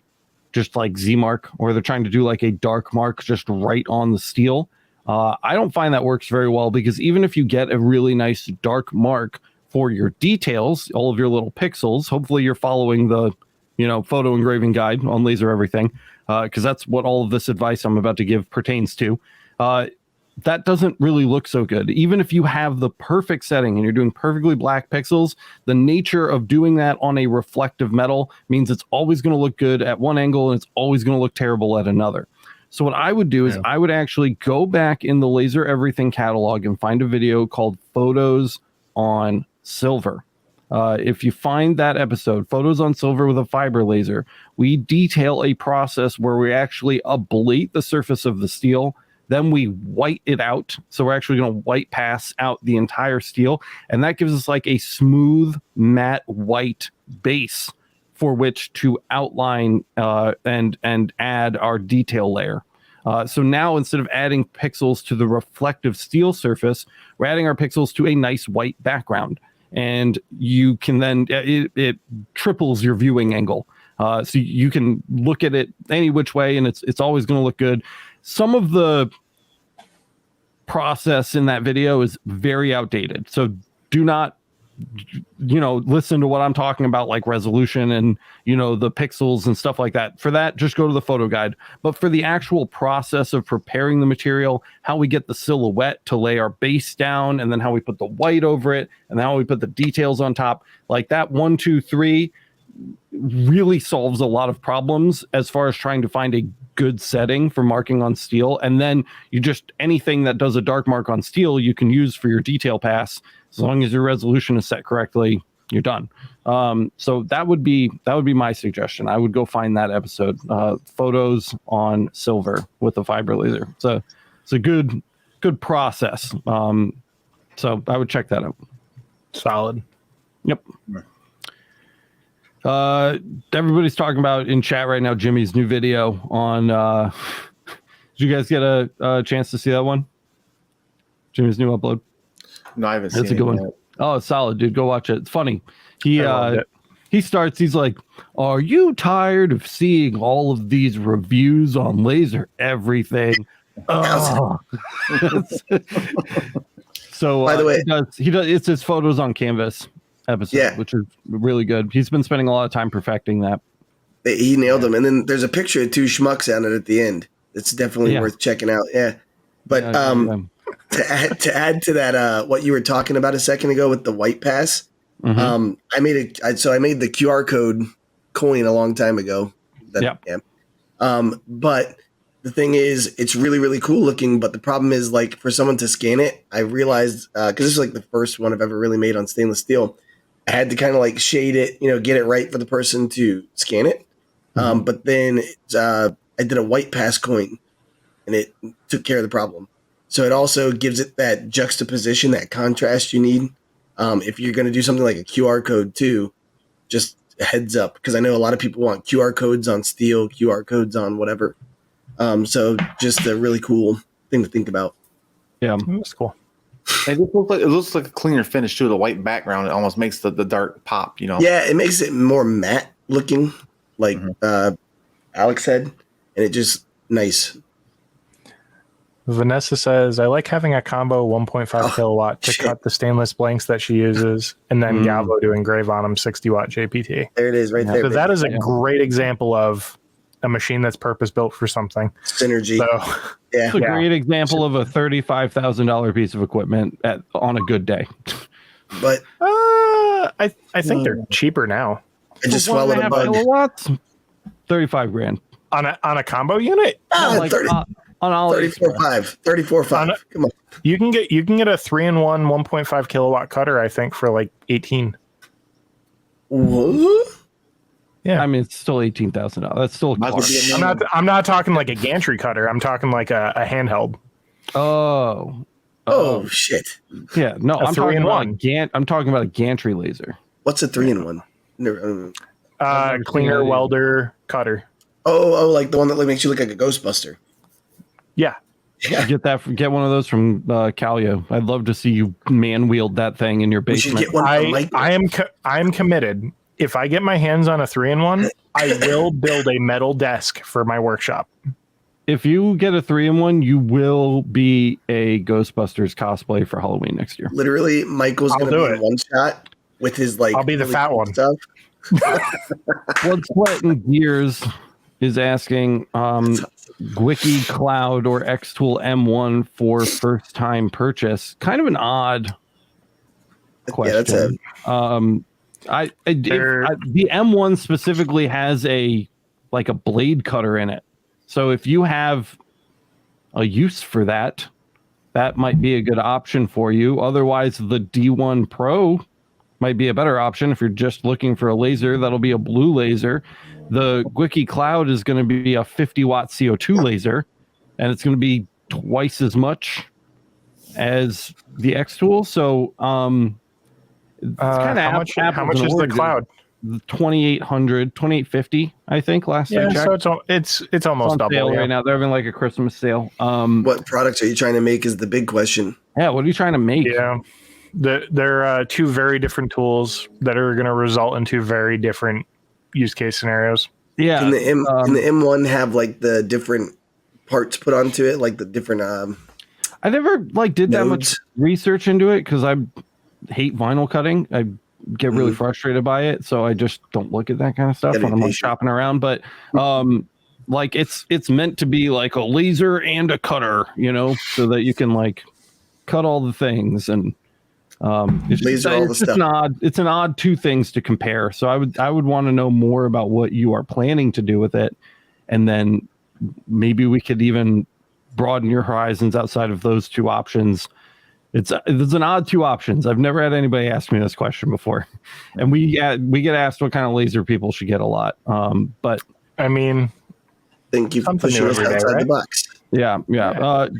just like Z mark, or they're trying to do like a dark mark just right on the steel. I don't find that works very well because even if you get a really nice dark mark for your details, all of your little pixels, hopefully you're following the, photo engraving guide on Laser Everything, because that's what all of this advice I'm about to give pertains to. That doesn't really look so good. Even if you have the perfect setting and you're doing perfectly black pixels, the nature of doing that on a reflective metal means it's always going to look good at one angle and it's always going to look terrible at another. So what I would do is I would actually go back in the Laser Everything catalog and find a video called Photos on Silver. If you find that episode, Photos on Silver with a fiber laser, we detail a process where we actually ablate the surface of the steel. Then we white it out. So we're actually going to white pass out the entire steel. And that gives us like a smooth, matte white base for which to outline and add our detail layer. So now instead of adding pixels to the reflective steel surface, we're adding our pixels to a nice white background. And you can then, it triples your viewing angle. So you can look at it any which way and it's always going to look good. Some of the process in that video is very outdated. So do not, listen to what I'm talking about, like resolution and, the pixels and stuff like that. For that, just go to the photo guide. But for the actual process of preparing the material, how we get the silhouette to lay our base down, and then how we put the white over it, and how we put the details on top, like that 1, 2, 3 really solves a lot of problems as far as trying to find a good setting for marking on steel. And then anything that does a dark mark on steel, you can use for your detail pass. As long as your resolution is set correctly, you're done. So that would be my suggestion. I would go find that episode, Photos on Silver with a fiber laser. So it's a good process. So I would check that out. Solid. Yep. Everybody's talking about in chat right now Jimmy's new video on did you guys get a chance to see that one? Jimmy's new upload? No, I haven't seen it. That's a good one. Yet. Oh, it's solid, dude. Go watch it. It's funny. He starts, he's like, are you tired of seeing all of these reviews on Laser Everything? Oh. So by the way, he does it's his Photos on Canvas episode, which is really good. He's been spending a lot of time perfecting that. He nailed them. And then there's a picture of two schmucks on it at the end. It's definitely worth checking out. Yeah. But to add to that, what you were talking about a second ago with the white pass, I made the QR code coin a long time ago. But the thing is, it's really, really cool looking. But the problem is, like, for someone to scan it, I realized, because this is like the first one I've ever really made on stainless steel, I had to kind of like shade it, get it right for the person to scan it. But then I did a white pass coin and it took care of the problem. So it also gives it that juxtaposition, that contrast you need. If you're going to do something like a QR code too, just a heads up, because I know a lot of people want QR codes on steel, QR codes on whatever. So just a really cool thing to think about. Yeah, That's cool. It looks like a cleaner finish too. The white background, it almost makes the dark pop. Yeah, it makes it more matte looking, like Alex said, and it just nice. Vanessa says, I like having a combo 1.5 kilowatt to cut the stainless blanks that she uses, and then Galvo to engrave on them 60 watt JPT. There it is, right there. So that is a great example of a machine that's purpose built for something. Synergy. So, yeah, it's a great example of a $35,000 piece of equipment on a good day. But I think they're cheaper now. I just swallowed a bug. Kilowatts, 35 grand On a combo unit. like, 30, on AliExpress. 34.5. Come on. You can get a 3-in-1 1.5 kilowatt cutter, I think, for like 18. What? Yeah, I mean, it's still $18,000. That's still a car. I'm not talking like a gantry cutter. I'm talking like a handheld. Oh shit! Yeah, no, I'm talking about 3-in-1. I'm talking about a gantry laser. What's a 3-in-1? Never. Cleaner welder cutter. Oh, like the one that makes you look like a Ghostbuster. Yeah. Yeah. Get one of those from Calio. I'd love to see you man wield that thing in your We should basement. get one from I am committed. If I get my hands on a 3-in-1, I will build a metal desk for my workshop. If you get a 3-in-1, you will be a Ghostbusters cosplay for Halloween next year. Literally, Michael's I'll going to do be it. in one shot with his I'll be the really fat cool one. stuff. Blood, Sweat, and Gears is asking Gwicki Cloud or Xtool M1 for first time purchase. Kind of an odd question. The M1 specifically has a blade cutter in it. So if you have a use for that, that might be a good option for you. Otherwise, the D1 Pro might be a better option if you're just looking for a laser. That'll be a blue laser. The Gwicki Cloud is going to be a 50 watt CO2 laser, and it's going to be twice as much as the Xtool. So it's kind of how much is the Cloud? 2850, I think, last I checked. So it's almost on double sale right now. They're having like a Christmas sale. What products are you trying to make is the big question. Yeah, what are you trying to make? Yeah, they're two very different tools that are going to result in two very different use case scenarios. Yeah, Can the M1 have like the different parts put onto it, like the different? I never did that much research into it because I hate vinyl cutting. I get really frustrated by it, so I just don't look at that kind of stuff when I'm shopping around. But it's meant to be like a laser and a cutter, so that you can cut all the things and it's an odd two things to compare. So I would want to know more about what you are planning to do with it, and then maybe we could even broaden your horizons outside of those two options. It's an odd two options. I've never had anybody ask me this question before, and we get asked what kind of laser people should get a lot. But I mean, thank you for pushing us outside the box. Yeah.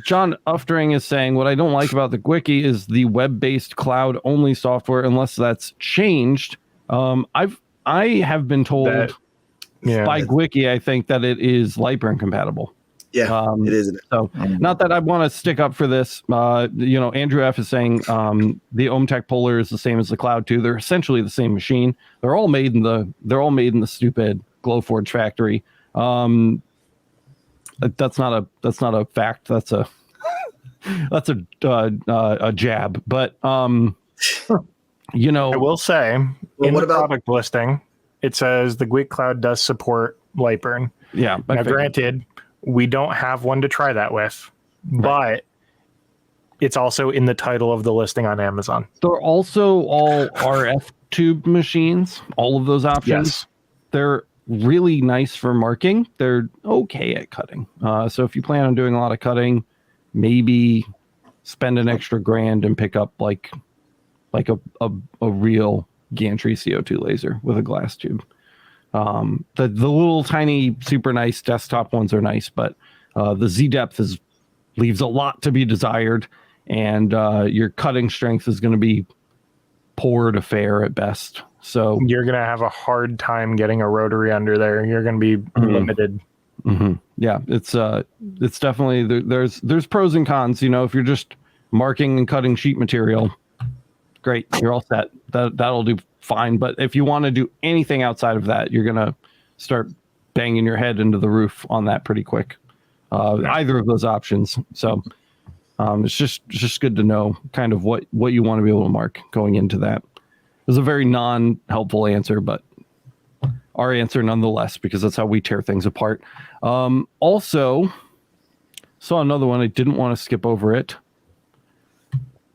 John Uftering is saying, what I don't like about the Gwicki is the web-based cloud-only software, unless that's changed. I have been told by Gwicki, I think that it is LightBurn compatible. Yeah, it is. So, not that I want to stick up for this. Andrew F is saying the OhmTech Polar is the same as the Cloud 2. They're essentially the same machine. They're all made in the stupid Glowforge factory. That's not a fact. That's a jab. But I will say in the product listing, it says the Gwicki Cloud does support LightBurn. Yeah. Now, granted, we don't have one to try that with, but it's also in the title of the listing on Amazon. They're also all RF tube machines. All of those options. Yes. They're really nice for marking. They're okay at cutting. So if you plan on doing a lot of cutting, maybe spend an extra $1,000 and pick up like a real gantry CO2 laser with a glass tube. The little tiny super nice desktop ones are nice, but the Z depth leaves a lot to be desired, and your cutting strength is going to be poor to fair at best. So you're going to have a hard time getting a rotary under there. You're going to be limited. Mm-hmm. Yeah, it's definitely there's pros and cons. You know, if you're just marking and cutting sheet material, great, you're all set. That'll do fine. But if you want to do anything outside of that, you're gonna start banging your head into the roof on that pretty quick. Either of those options. So it's just good to know kind of what you want to be able to mark going into that. It was a very non-helpful answer, but our answer nonetheless, because that's how we tear things apart. Also, saw another one. I didn't want to skip over it.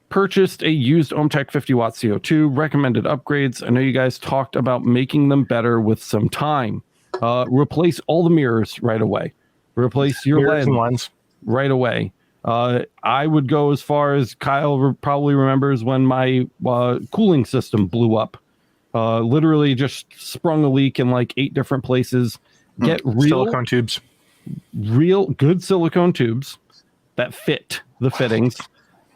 Purchased a used Ohmtech 50 watt CO2. Recommended upgrades. I know you guys talked about making them better with some time. Replace all the mirrors right away. Replace your lens right away. I would go as far as Kyle probably remembers when my cooling system blew up. Literally just sprung a leak in like 8 different places. Get real silicone tubes. Real good silicone tubes that fit the fittings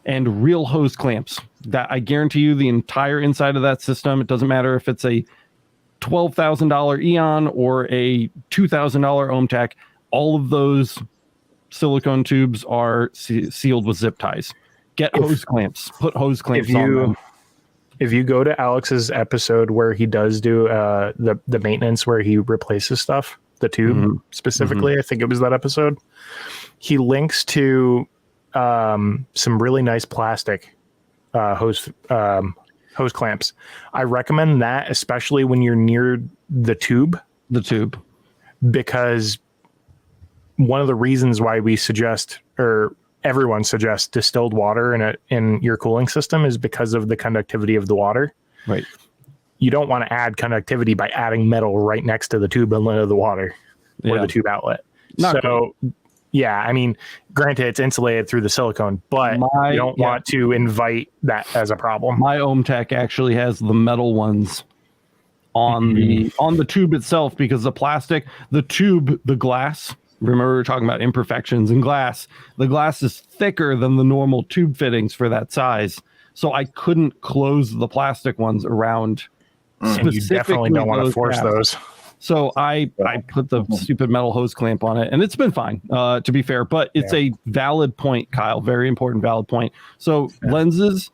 and real hose clamps that I guarantee you the entire inside of that system, it doesn't matter if it's a $12,000 Eon or a $2,000 Ohmtech, all of those silicone tubes are sealed with zip ties. Get hose clamps. Put hose clamps on them. If you go to Alex's episode where he does do the maintenance where he replaces stuff, the tube specifically, I think it was that episode, he links to some really nice plastic hose clamps. I recommend that, especially when you're near the tube. The tube. Because one of the reasons why we suggest, or everyone suggests, distilled water in your cooling system is because of the conductivity of the water. Right. You don't want to add conductivity by adding metal right next to the tube inlet of the water or the tube outlet. Yeah, I mean, granted, it's insulated through the silicone, but you don't want to invite that as a problem. My Ohmtech actually has the metal ones on the tube itself, because the plastic, the tube, the glass. Remember, we were talking about imperfections in glass. The glass is thicker than the normal tube fittings for that size, so I couldn't close the plastic ones around. And you definitely don't want to force those. So I put the stupid metal hose clamp on it, and it's been fine, to be fair. But it's a valid point, Kyle. Very important, valid point. So lenses,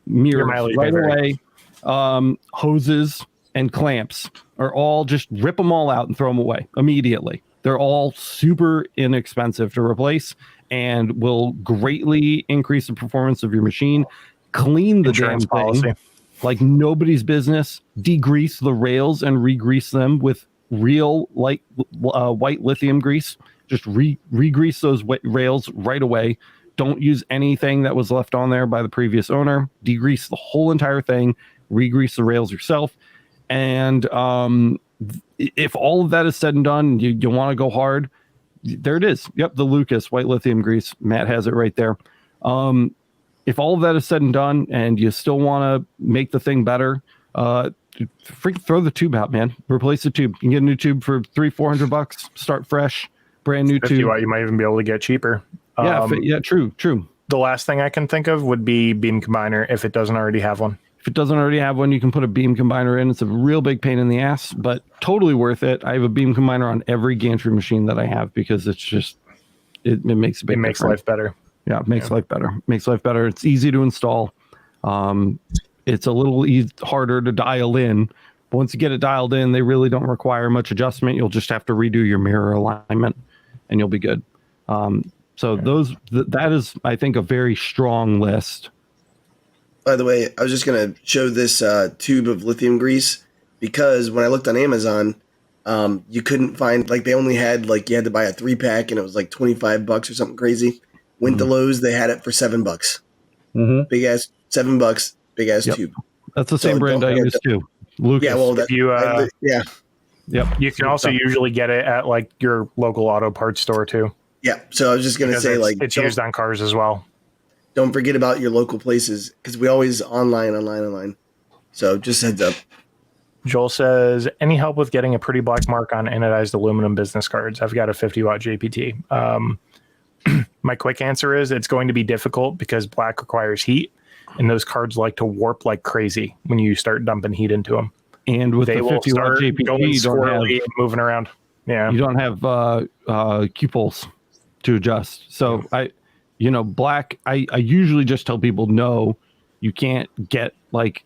mirrors, right away, hoses, and clamps are all just rip them all out and throw them away immediately. They're all super inexpensive to replace and will greatly increase the performance of your machine. Clean the damn thing like nobody's business. Degrease the rails and re-grease them with real white lithium grease. Just re-grease those rails right away. Don't use anything that was left on there by the previous owner. Degrease the whole entire thing. Re-grease the rails yourself. And if all of that is said and done, you want to go hard, there it is. Yep, the Lucas white lithium grease. Matt has it right there. If all of that is said and done and you still want to make the thing better, throw the tube out, man. Replace the tube. You can get a new tube for $300-400. Start fresh, brand new tube. You might even be able to get cheaper. True. The last thing I can think of would be beam combiner if it doesn't already have one. If it doesn't already have one, you can put a beam combiner in. It's a real big pain in the ass, but totally worth it. I have a beam combiner on every gantry machine that I have because it's just it makes a big difference. Life better. Yeah, it makes life better. Makes life better. It's easy to install. It's a little harder to dial in. But once you get it dialed in, they really don't require much adjustment. You'll just have to redo your mirror alignment, and you'll be good. That is, I think, a very strong list. By the way, I was just going to show this tube of lithium grease because when I looked on Amazon, you couldn't find, like, they only had, like, you had to buy a 3-pack and it was like $25 or something crazy. Went to Lowe's, they had it for $7. Big ass $7, big ass tube. That's the same brand I use too. Lucas. Yeah, well, Yep. You can also usually get it at like your local auto parts store too. Yeah. So I was just going to say, like, it's used on cars as well. Don't forget about your local places because we always online. So just heads up. Joel says, any help with getting a pretty black mark on anodized aluminum business cards? I've got a 50 watt JPT. My quick answer is it's going to be difficult because black requires heat and those cards like to warp like crazy when you start dumping heat into them. And with they the will 50 watt start JPT, going swirly and moving around. Yeah. You don't have Q pulse to adjust. So black, I usually just tell people, no, you can't get like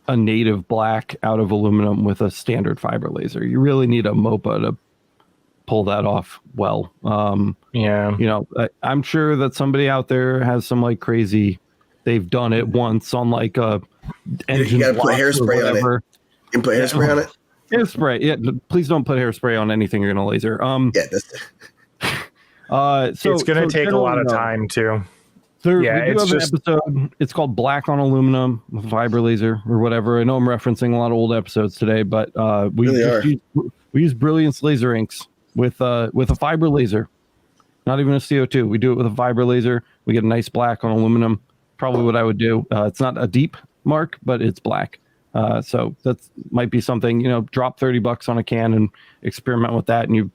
a native black out of aluminum with a standard fiber laser. You really need a MOPA to pull that off well. I'm sure that somebody out there has some like crazy, they've done it once on like a engine. You gotta put hairspray on it. You can put hairspray on it. Hairspray. Yeah. Please don't put hairspray on anything you're going to laser. So it's going to take a lot of time too. We do have an episode. It's called Black on Aluminum with fiber laser or whatever. I know I'm referencing a lot of old episodes today, but we use Brilliance laser inks with a fiber laser, not even a CO2. We do it with a fiber laser. We get a nice black on aluminum. Probably what I would do. It's not a deep mark, but it's black. So that might be something, drop $30 on a can and experiment with that. And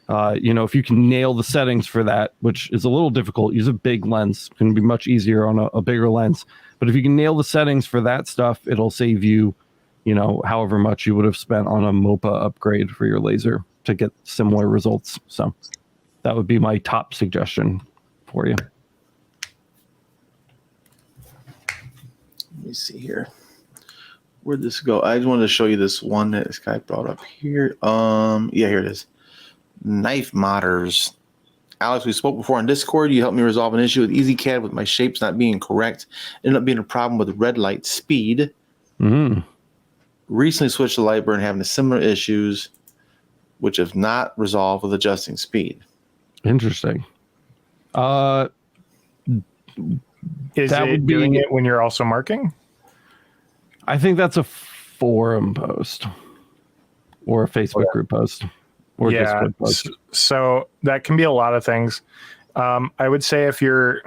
if you can nail the settings for that, which is a little difficult, use a big lens. It's going to be much easier on a bigger lens. But if you can nail the settings for that stuff, it'll save you, however much you would have spent on a MOPA upgrade for your laser to get similar results. So that would be my top suggestion for you. Let me see here. Where'd this go? I just wanted to show you this one that this guy brought up here. Here it is. Knife modders. Alex, we spoke before on Discord. You helped me resolve an issue with EasyCAD with my shapes not being correct. Ended up being a problem with red light speed. Mm-hmm. Recently switched to LightBurn, having similar issues, which have not resolved with adjusting speed. Interesting. Is it doing it when you're also marking? I think that's a forum post or a Facebook group post or Discord post. So that can be a lot of things. I would say it's going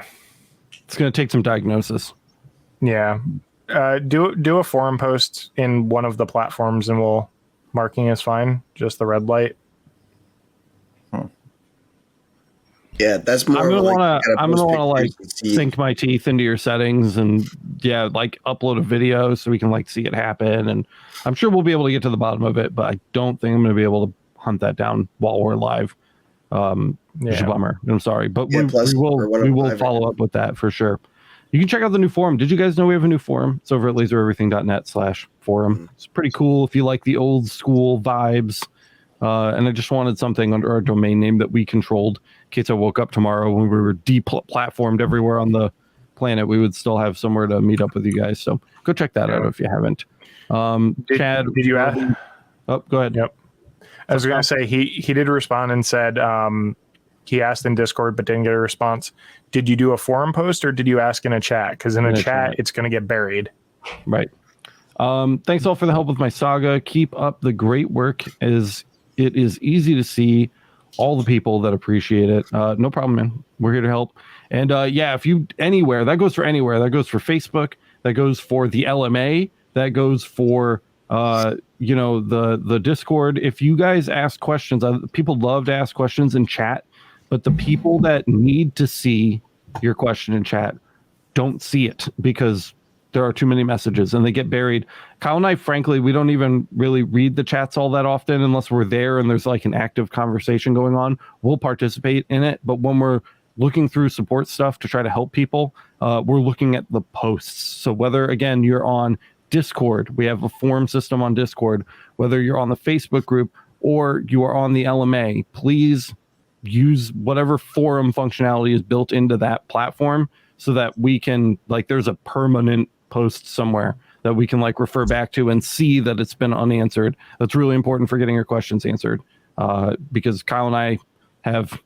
to take some diagnosis. Yeah. Do a forum post in one of the platforms and marking is fine. Just the red light. Yeah, that's more. I'm gonna want to sink my teeth into your settings and upload a video so we can see it happen. And I'm sure we'll be able to get to the bottom of it, but I don't think I'm going to be able to hunt that down while we're live. It's a bummer. I'm sorry, but we will follow up with that for sure. You can check out the new forum. Did you guys know we have a new forum? It's over at lasereverything.net/forum. It's pretty cool if you like the old school vibes. And I just wanted something under our domain name that we controlled. In case I woke up tomorrow when we were deplatformed everywhere on the planet, we would still have somewhere to meet up with you guys. So go check that out if you haven't. Chad, did you ask? Oh, go ahead. Yep. I was going to say he did respond and said he asked in Discord but didn't get a response. Did you do a forum post or did you ask in a chat? Because in a chat, it's going to get buried. Right. Thanks all for the help with my saga. Keep up the great work. It is easy to see all the people that appreciate it. No problem, man. We're here to help. And if you anywhere, that goes for anywhere. That goes for Facebook. That goes for the LMA. That goes for the Discord. If you guys ask questions, people love to ask questions in chat, but the people that need to see your question in chat don't see it because there are too many messages and they get buried. Kyle and I, frankly, we don't even really read the chats all that often unless we're there and there's an active conversation going on. We'll participate in it. But when we're looking through support stuff to try to help people, we're looking at the posts. So whether, again, you're on Discord, we have a forum system on Discord, whether you're on the Facebook group or you are on the LMA, please use whatever forum functionality is built into that platform so that we can, there's a permanent post somewhere that we can refer back to and see that it's been unanswered. That's really important for getting your questions answered because Kyle and I have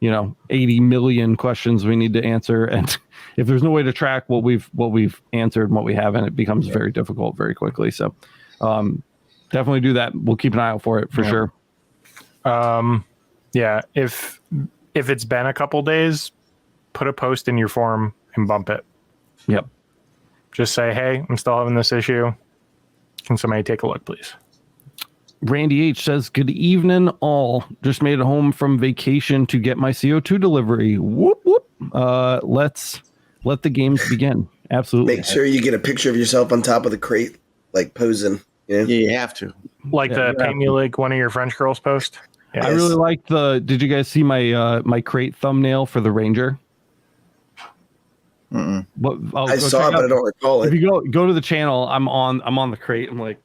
80 million questions we need to answer, and if there's no way to track what we've answered and what we haven't, it becomes very difficult very quickly. So definitely do that. We'll keep an eye out for it for sure. If it's been a couple days, put a post in your forum and bump it. Yep. Just say, hey, I'm still having this issue. Can somebody take a look, please? Randy H says, good evening, all. Just made it home from vacation to get my CO2 delivery. Whoop, whoop. Let's let the games begin. Absolutely. Make sure you get a picture of yourself on top of the crate, posing. Yeah, you have to. Paint me like one of your French girls post. Yeah. I really like did you guys see my my crate thumbnail for the Ranger? What, I saw it, but I don't recall it. If you go to the channel, I'm on the crate. I'm like,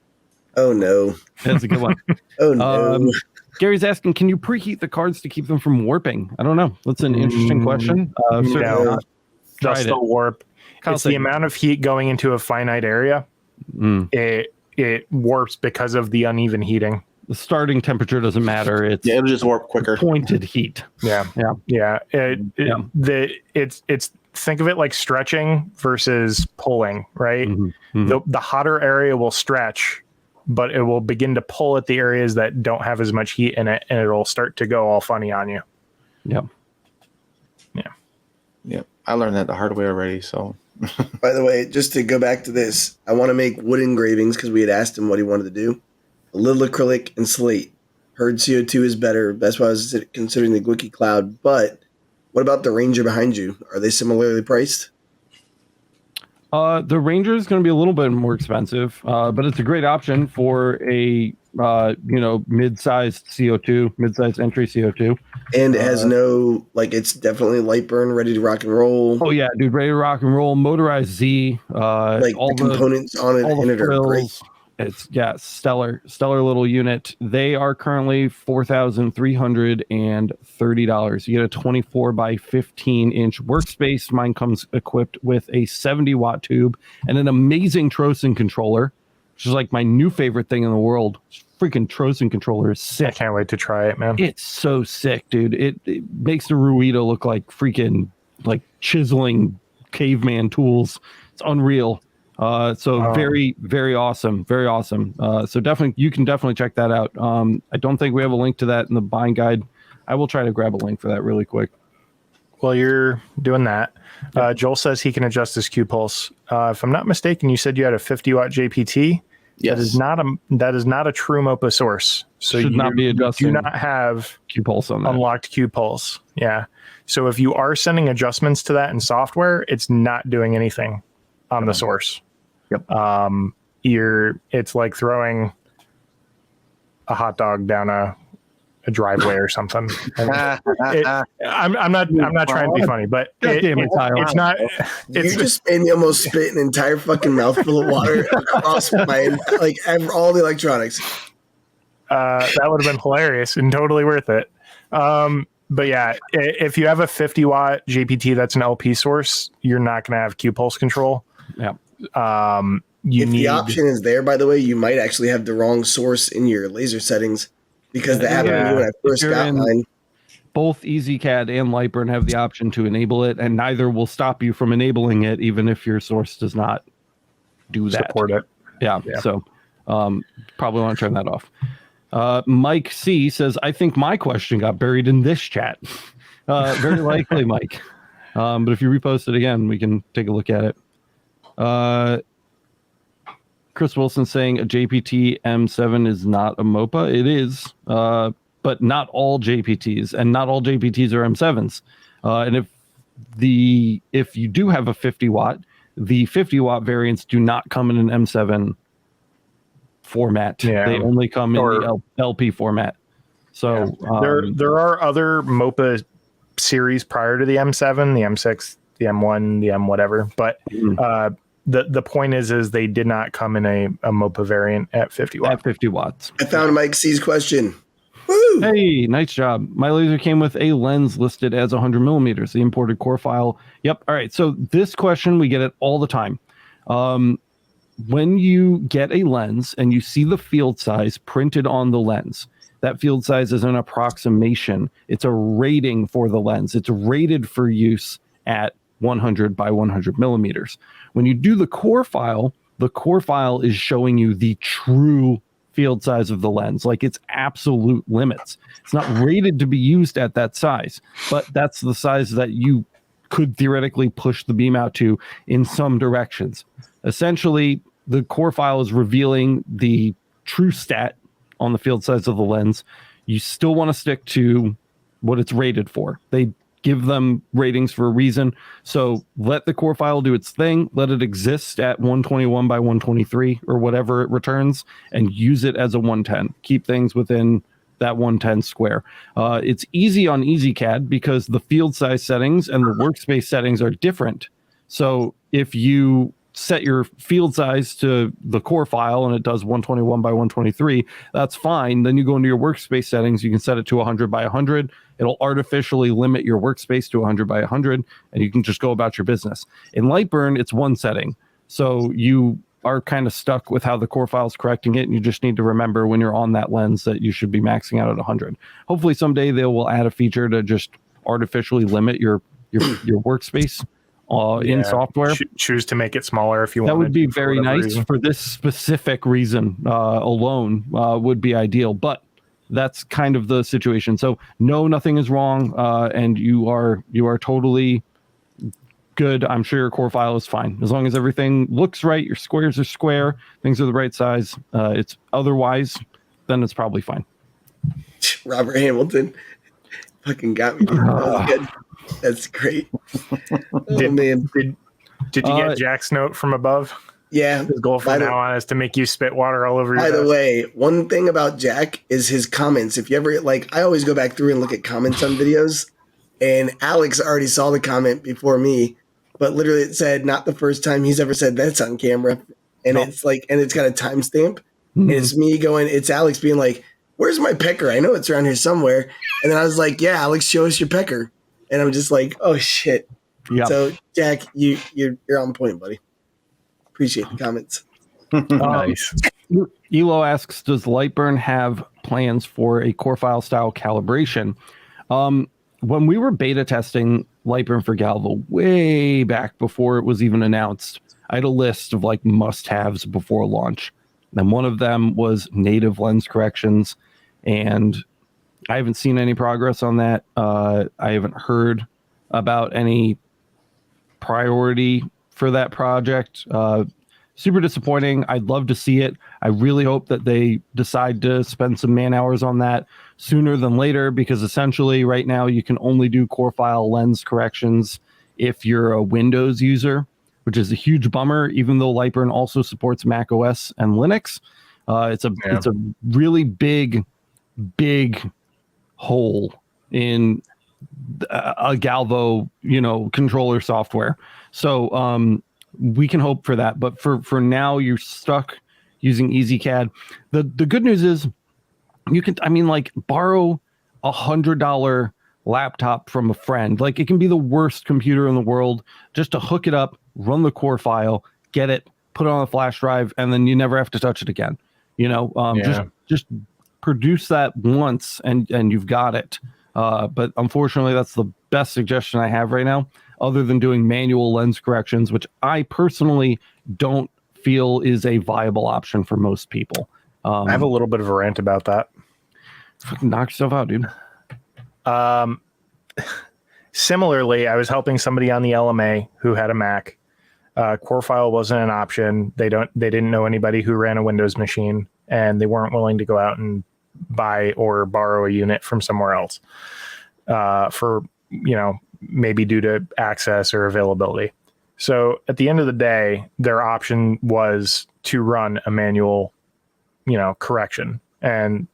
oh no, that's a good one. oh no. Gary's asking, can you preheat the cards to keep them from warping? I don't know. That's an interesting question. No, they'll still warp. It's the amount of heat going into a finite area. It warps because of the uneven heating. The starting temperature doesn't matter. It'll just warp quicker. Pointed heat. Yeah. It's think of it like stretching versus pulling, right? The hotter area will stretch, but it will begin to pull at the areas that don't have as much heat in it, and it'll start to go all funny on you. Yep. I learned that the hard way already. So, by the way, just to go back to this, I want to make wood engravings because we had asked him what he wanted to do. A little acrylic and slate. Heard CO2 is better. That's why I was considering the Gwicky Cloud. But what about the Ranger behind you? Are they similarly priced? The Ranger is going to be a little bit more expensive, but it's a great option for a mid-sized CO2, mid-sized entry CO2. And it has no, it's definitely LightBurn, ready to rock and roll. Oh yeah, dude, ready to rock and roll. Motorized Z. All the components on it in it are great. It's stellar little unit. They are currently $4,330. You get a 24 by 15 inch workspace. Mine comes equipped with a 70 watt tube and an amazing Trosen controller, which is like my new favorite thing in the world. Freaking Trosen controller is sick. I can't wait to try it, man. It's so sick, dude. It makes the Ruida look like freaking chiseling caveman tools. It's unreal. Very, very awesome. Very awesome. So you can definitely check that out. I don't think we have a link to that in the buying guide. I will try to grab a link for that really quick. While you're doing that, Joel says he can adjust his Q pulse. If I'm not mistaken, you said you had a 50 watt JPT. Yes. That is not a true MOPA source. So Should not be adjusting. Do not have Q pulse on that. Unlocked Q pulse. Yeah. So if you are sending adjustments to that in software, it's not doing anything on the source. Yep. It's like throwing a hot dog down a driveway or something. I'm not trying to be funny, but it's not. You just made me almost spit an entire fucking mouthful of water across my all the electronics. That would have been hilarious and totally worth it. But yeah, if you have a 50 watt JPT that's an LP source, you're not going to have Q pulse control. Yeah. The option is there, by the way, you might actually have the wrong source in your laser settings, because that happened to me when I first got mine. Both EasyCAD and LightBurn have the option to enable it, and neither will stop you from enabling it, even if your source does not do that. Support it. Yeah. So probably want to turn that off. Mike C says, I think my question got buried in this chat. Very likely, Mike. But if you repost it again, we can take a look at it. Chris Wilson saying a JPT M7 is not a MOPA. It is, but not all JPTs, and not all JPTs are M7s. And if you do have a 50 watt, the 50 watt variants do not come in an M7 format. Yeah. They only come in the LP format. So there are other MOPA series prior to the M7, the M6, the M1, the M whatever, but the point is they did not come in a MOPA variant at 50 watts. At 50 watts. I found Mike C's question. Woo! Hey, nice job. My laser came with a lens listed as 100 millimeters. The imported core file. Yep. All right. So this question, we get it all the time. When you get a lens and you see the field size printed on the lens, that field size is an approximation. It's a rating for the lens. It's rated for use at 100 by 100 millimeters. When you do the core file is showing you the true field size of the lens, like its absolute limits. It's not rated to be used at that size, but that's the size that you could theoretically push the beam out to in some directions. Essentially, the core file is revealing the true stat on the field size of the lens. You still want to stick to what it's rated for. They give them ratings for a reason. So let the core file do its thing. Let it exist at 121 by 123 or whatever it returns, and use it as a 110. Keep things within that 110 square. It's easy on EasyCAD because the field size settings and the workspace settings are different. So if you set your field size to the core file and it does 121 by 123, that's fine. Then you go into your workspace settings, you can set it to 100 by 100. It'll artificially limit your workspace to 100 by 100, and you can just go about your business. In LightBurn, it's one setting. So you are kind of stuck with how the core file is correcting it, and you just need to remember when you're on that lens that you should be maxing out at 100. Hopefully someday they will add a feature to just artificially limit your workspace in software. Choose to make it smaller if you want. That would be very nice for this specific reason alone would be ideal, but that's kind of the situation. So no, nothing is wrong, and you are totally good. I'm sure your core file is fine as long as everything looks right. Your squares are square, things are the right size. It's otherwise, then it's probably fine. Robert Hamilton fucking got me. Dude. That was good. That's great. Did you get Jack's note from above? Yeah. His goal from now on is to make you spit water all over your desk. By the way, one thing about Jack is his comments. If you ever I always go back through and look at comments on videos, and Alex already saw the comment before me, but literally it said not the first time he's ever said that's on camera, and it's got a timestamp, and it's me going, it's Alex being like, "Where's my pecker? I know it's around here somewhere," and then I was like, "Yeah, Alex, show us your pecker." And I'm just like, oh shit. Yep. So Jack, you're on point, buddy. Appreciate the comments. Nice. Elo asks, does LightBurn have plans for a core file style calibration? When we were beta testing LightBurn for Galvo way back before it was even announced, I had a list of like must-haves before launch. And one of them was native lens corrections, and I haven't seen any progress on that. I haven't heard about any priority for that project. Super disappointing. I'd love to see it. I really hope that they decide to spend some man hours on that sooner than later, because essentially right now you can only do core file lens corrections if you're a Windows user, which is a huge bummer, even though LightBurn also supports Mac OS and Linux. It's a really big hole in a Galvo, controller software. So we can hope for that, but for now you're stuck using EasyCAD. The good news is you can, borrow $100 laptop from a friend. Like, it can be the worst computer in the world, just to hook it up, run the core file, get it, put it on a flash drive, and then you never have to touch it again. Just produce that once and you've got it. But unfortunately, that's the best suggestion I have right now, other than doing manual lens corrections, which I personally don't feel is a viable option for most people. I have a little bit of a rant about that. Fucking knock yourself out, dude. Similarly, I was helping somebody on the LMA who had a Mac. Core file wasn't an option. They didn't know anybody who ran a Windows machine, and they weren't willing to go out and buy or borrow a unit from somewhere else for, maybe due to access or availability. So at the end of the day, their option was to run a manual, correction. And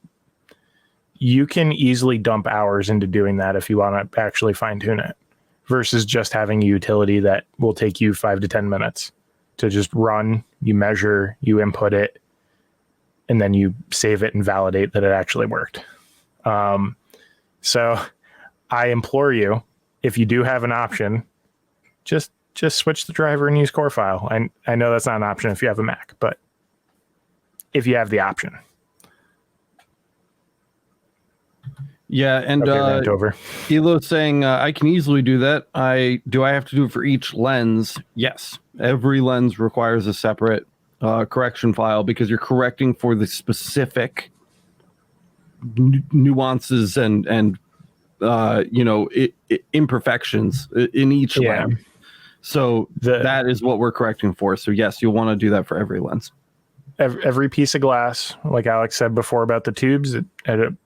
you can easily dump hours into doing that if you want to actually fine tune it, versus just having a utility that will take you 5 to 10 minutes to just run, you measure, you input it, and then you save it and validate that it actually worked. So I implore you, if you do have an option, just switch the driver and use core file. I know that's not an option if you have a Mac, but if you have the option. Yeah, and Elo's saying, I can easily do that. Do I have to do it for each lens? Yes. Every lens requires a separate correction file, because you're correcting for the specific nuances and imperfections in each lens. So that is what we're correcting for. So yes, you'll want to do that for every lens. Every piece of glass, like Alex said before about the tubes, it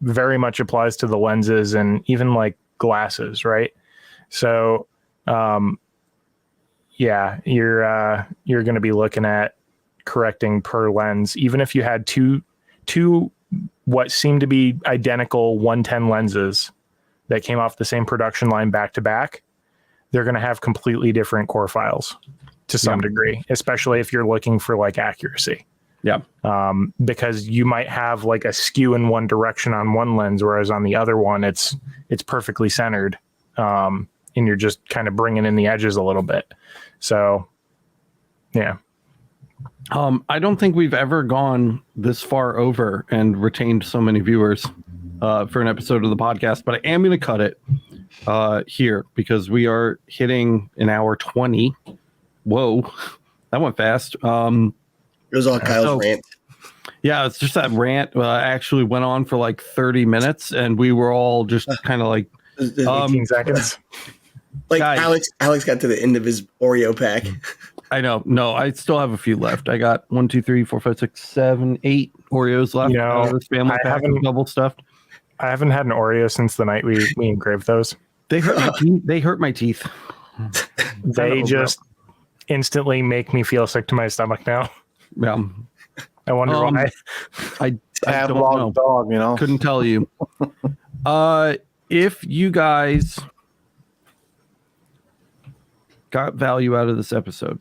very much applies to the lenses and even like glasses, right? So, you're going to be looking at correcting per lens, even if you had two what seemed to be identical 110 lenses that came off the same production line back to back, they're going to have completely different core files to some degree, especially if you're looking for like accuracy. Yeah. Because you might have like a skew in one direction on one lens, whereas on the other one, it's perfectly centered. And you're just kind of bringing in the edges a little bit. So, yeah. I don't think we've ever gone this far over and retained so many viewers for an episode of the podcast, but I am going to cut it here because we are hitting an hour 20. Whoa, that went fast. It was all Kyle's rant. Yeah, it's just that rant actually went on for like 30 minutes, and we were all just kind of like 18 seconds. Like guys, Alex got to the end of his Oreo pack. I know. No, I still have a few left. I got 1, 2, 3, 4, 5, 6, 7, 8 Oreos left. You know, this family pack double stuffed. I haven't had an Oreo since the night we engraved those. They hurt my teeth. They hurt my teeth. They just instantly make me feel sick to my stomach now. Yeah. I wonder why. I don't know. Dog, you know. Couldn't tell you. If you guys got value out of this episode,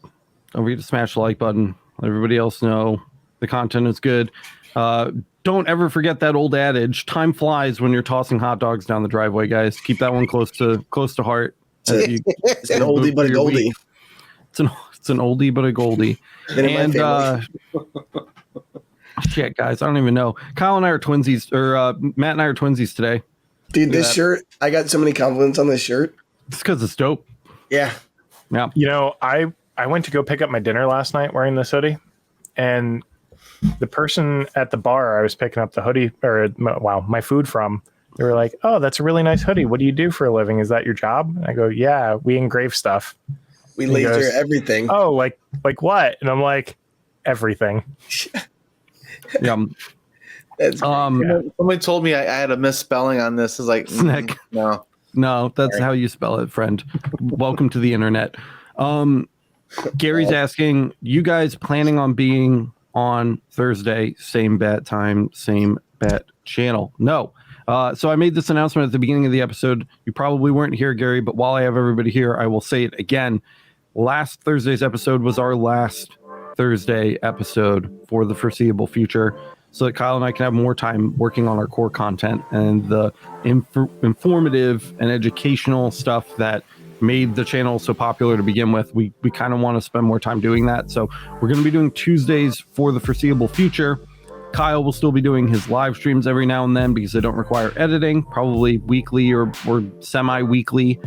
don't forget to smash the like button. Let everybody else know the content is good. Don't ever forget that old adage: time flies when you're tossing hot dogs down the driveway, guys. Keep that one close to heart. It's an oldie but a goldie. It's an oldie but a goldie. And shit, guys, I don't even know. Kyle and I are twinsies, or Matt and I are twinsies today. Dude, this shirt, I got so many compliments on this shirt. It's because it's dope. Yeah. Yeah. You know, I went to go pick up my dinner last night wearing this hoodie, and the person at the bar I was picking up the hoodie, my food from, they were like, "Oh, that's a really nice hoodie. What do you do for a living? Is that your job?" And I go, "Yeah, we engrave stuff. We laser everything." Oh, like what? And I'm like, everything. Yeah. Somebody told me I had a misspelling on this. It's like Snick. No, that's how you spell it, friend. Welcome to the internet. Gary's asking, you guys planning on being on Thursday, same bat time, same bat channel? No. So I made this announcement at the beginning of the episode. You probably weren't here, Gary, but while I have everybody here, I will say it again. Last Thursday's episode was our last Thursday episode for the foreseeable future, so that Kyle and I can have more time working on our core content and the informative and educational stuff that made the channel so popular to begin with. We kind of want to spend more time doing that. So we're going to be doing Tuesdays for the foreseeable future. Kyle will still be doing his live streams every now and then because they don't require editing, probably weekly or semi-weekly,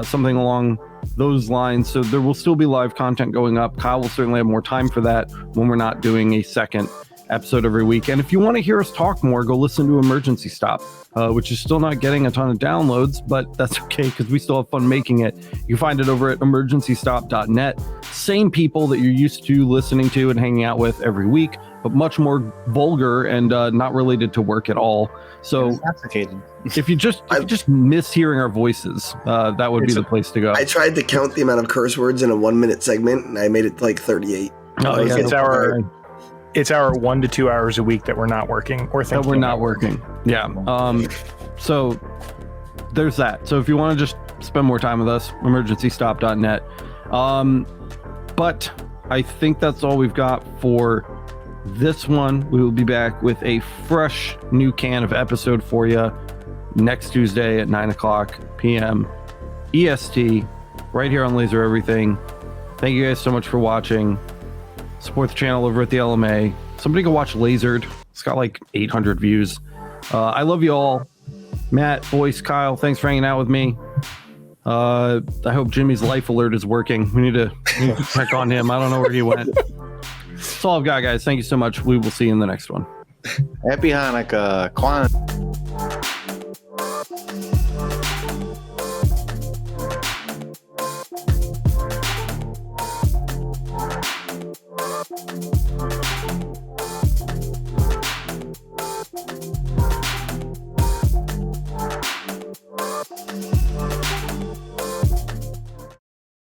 something along those lines. So there will still be live content going up. Kyle will certainly have more time for that when we're not doing a second episode every week. And if you want to hear us talk more, go listen to Emergency Stop, which is still not getting a ton of downloads, but that's okay because we still have fun making it. You can find it over at emergencystop.net. Same people that you're used to listening to and hanging out with every week, but much more vulgar and not related to work at all. So if you just miss hearing our voices, that would be the place to go. I tried to count the amount of curse words in a 1 minute segment, and I made it like 38. Oh, yeah, it's our 1 to 2 hours a week that we're not working or thinking. That we're not working. Yeah. So there's that. So if you want to just spend more time with us, emergencystop.net. But I think that's all we've got for this one. We will be back with a fresh new can of episode for you next Tuesday at 9:00 p.m. EST, right here on Laser Everything. Thank you guys so much for watching. Support the channel over at the LMA. Somebody go watch Lasered. It's got like 800 views. I love you all. Matt, Boyce, Kyle, thanks for hanging out with me. I hope Jimmy's life alert is working. We need to check on him. I don't know where he went. That's all I've got, guys. Thank you so much. We will see you in the next one. Happy Hanukkah. Kwanzaa.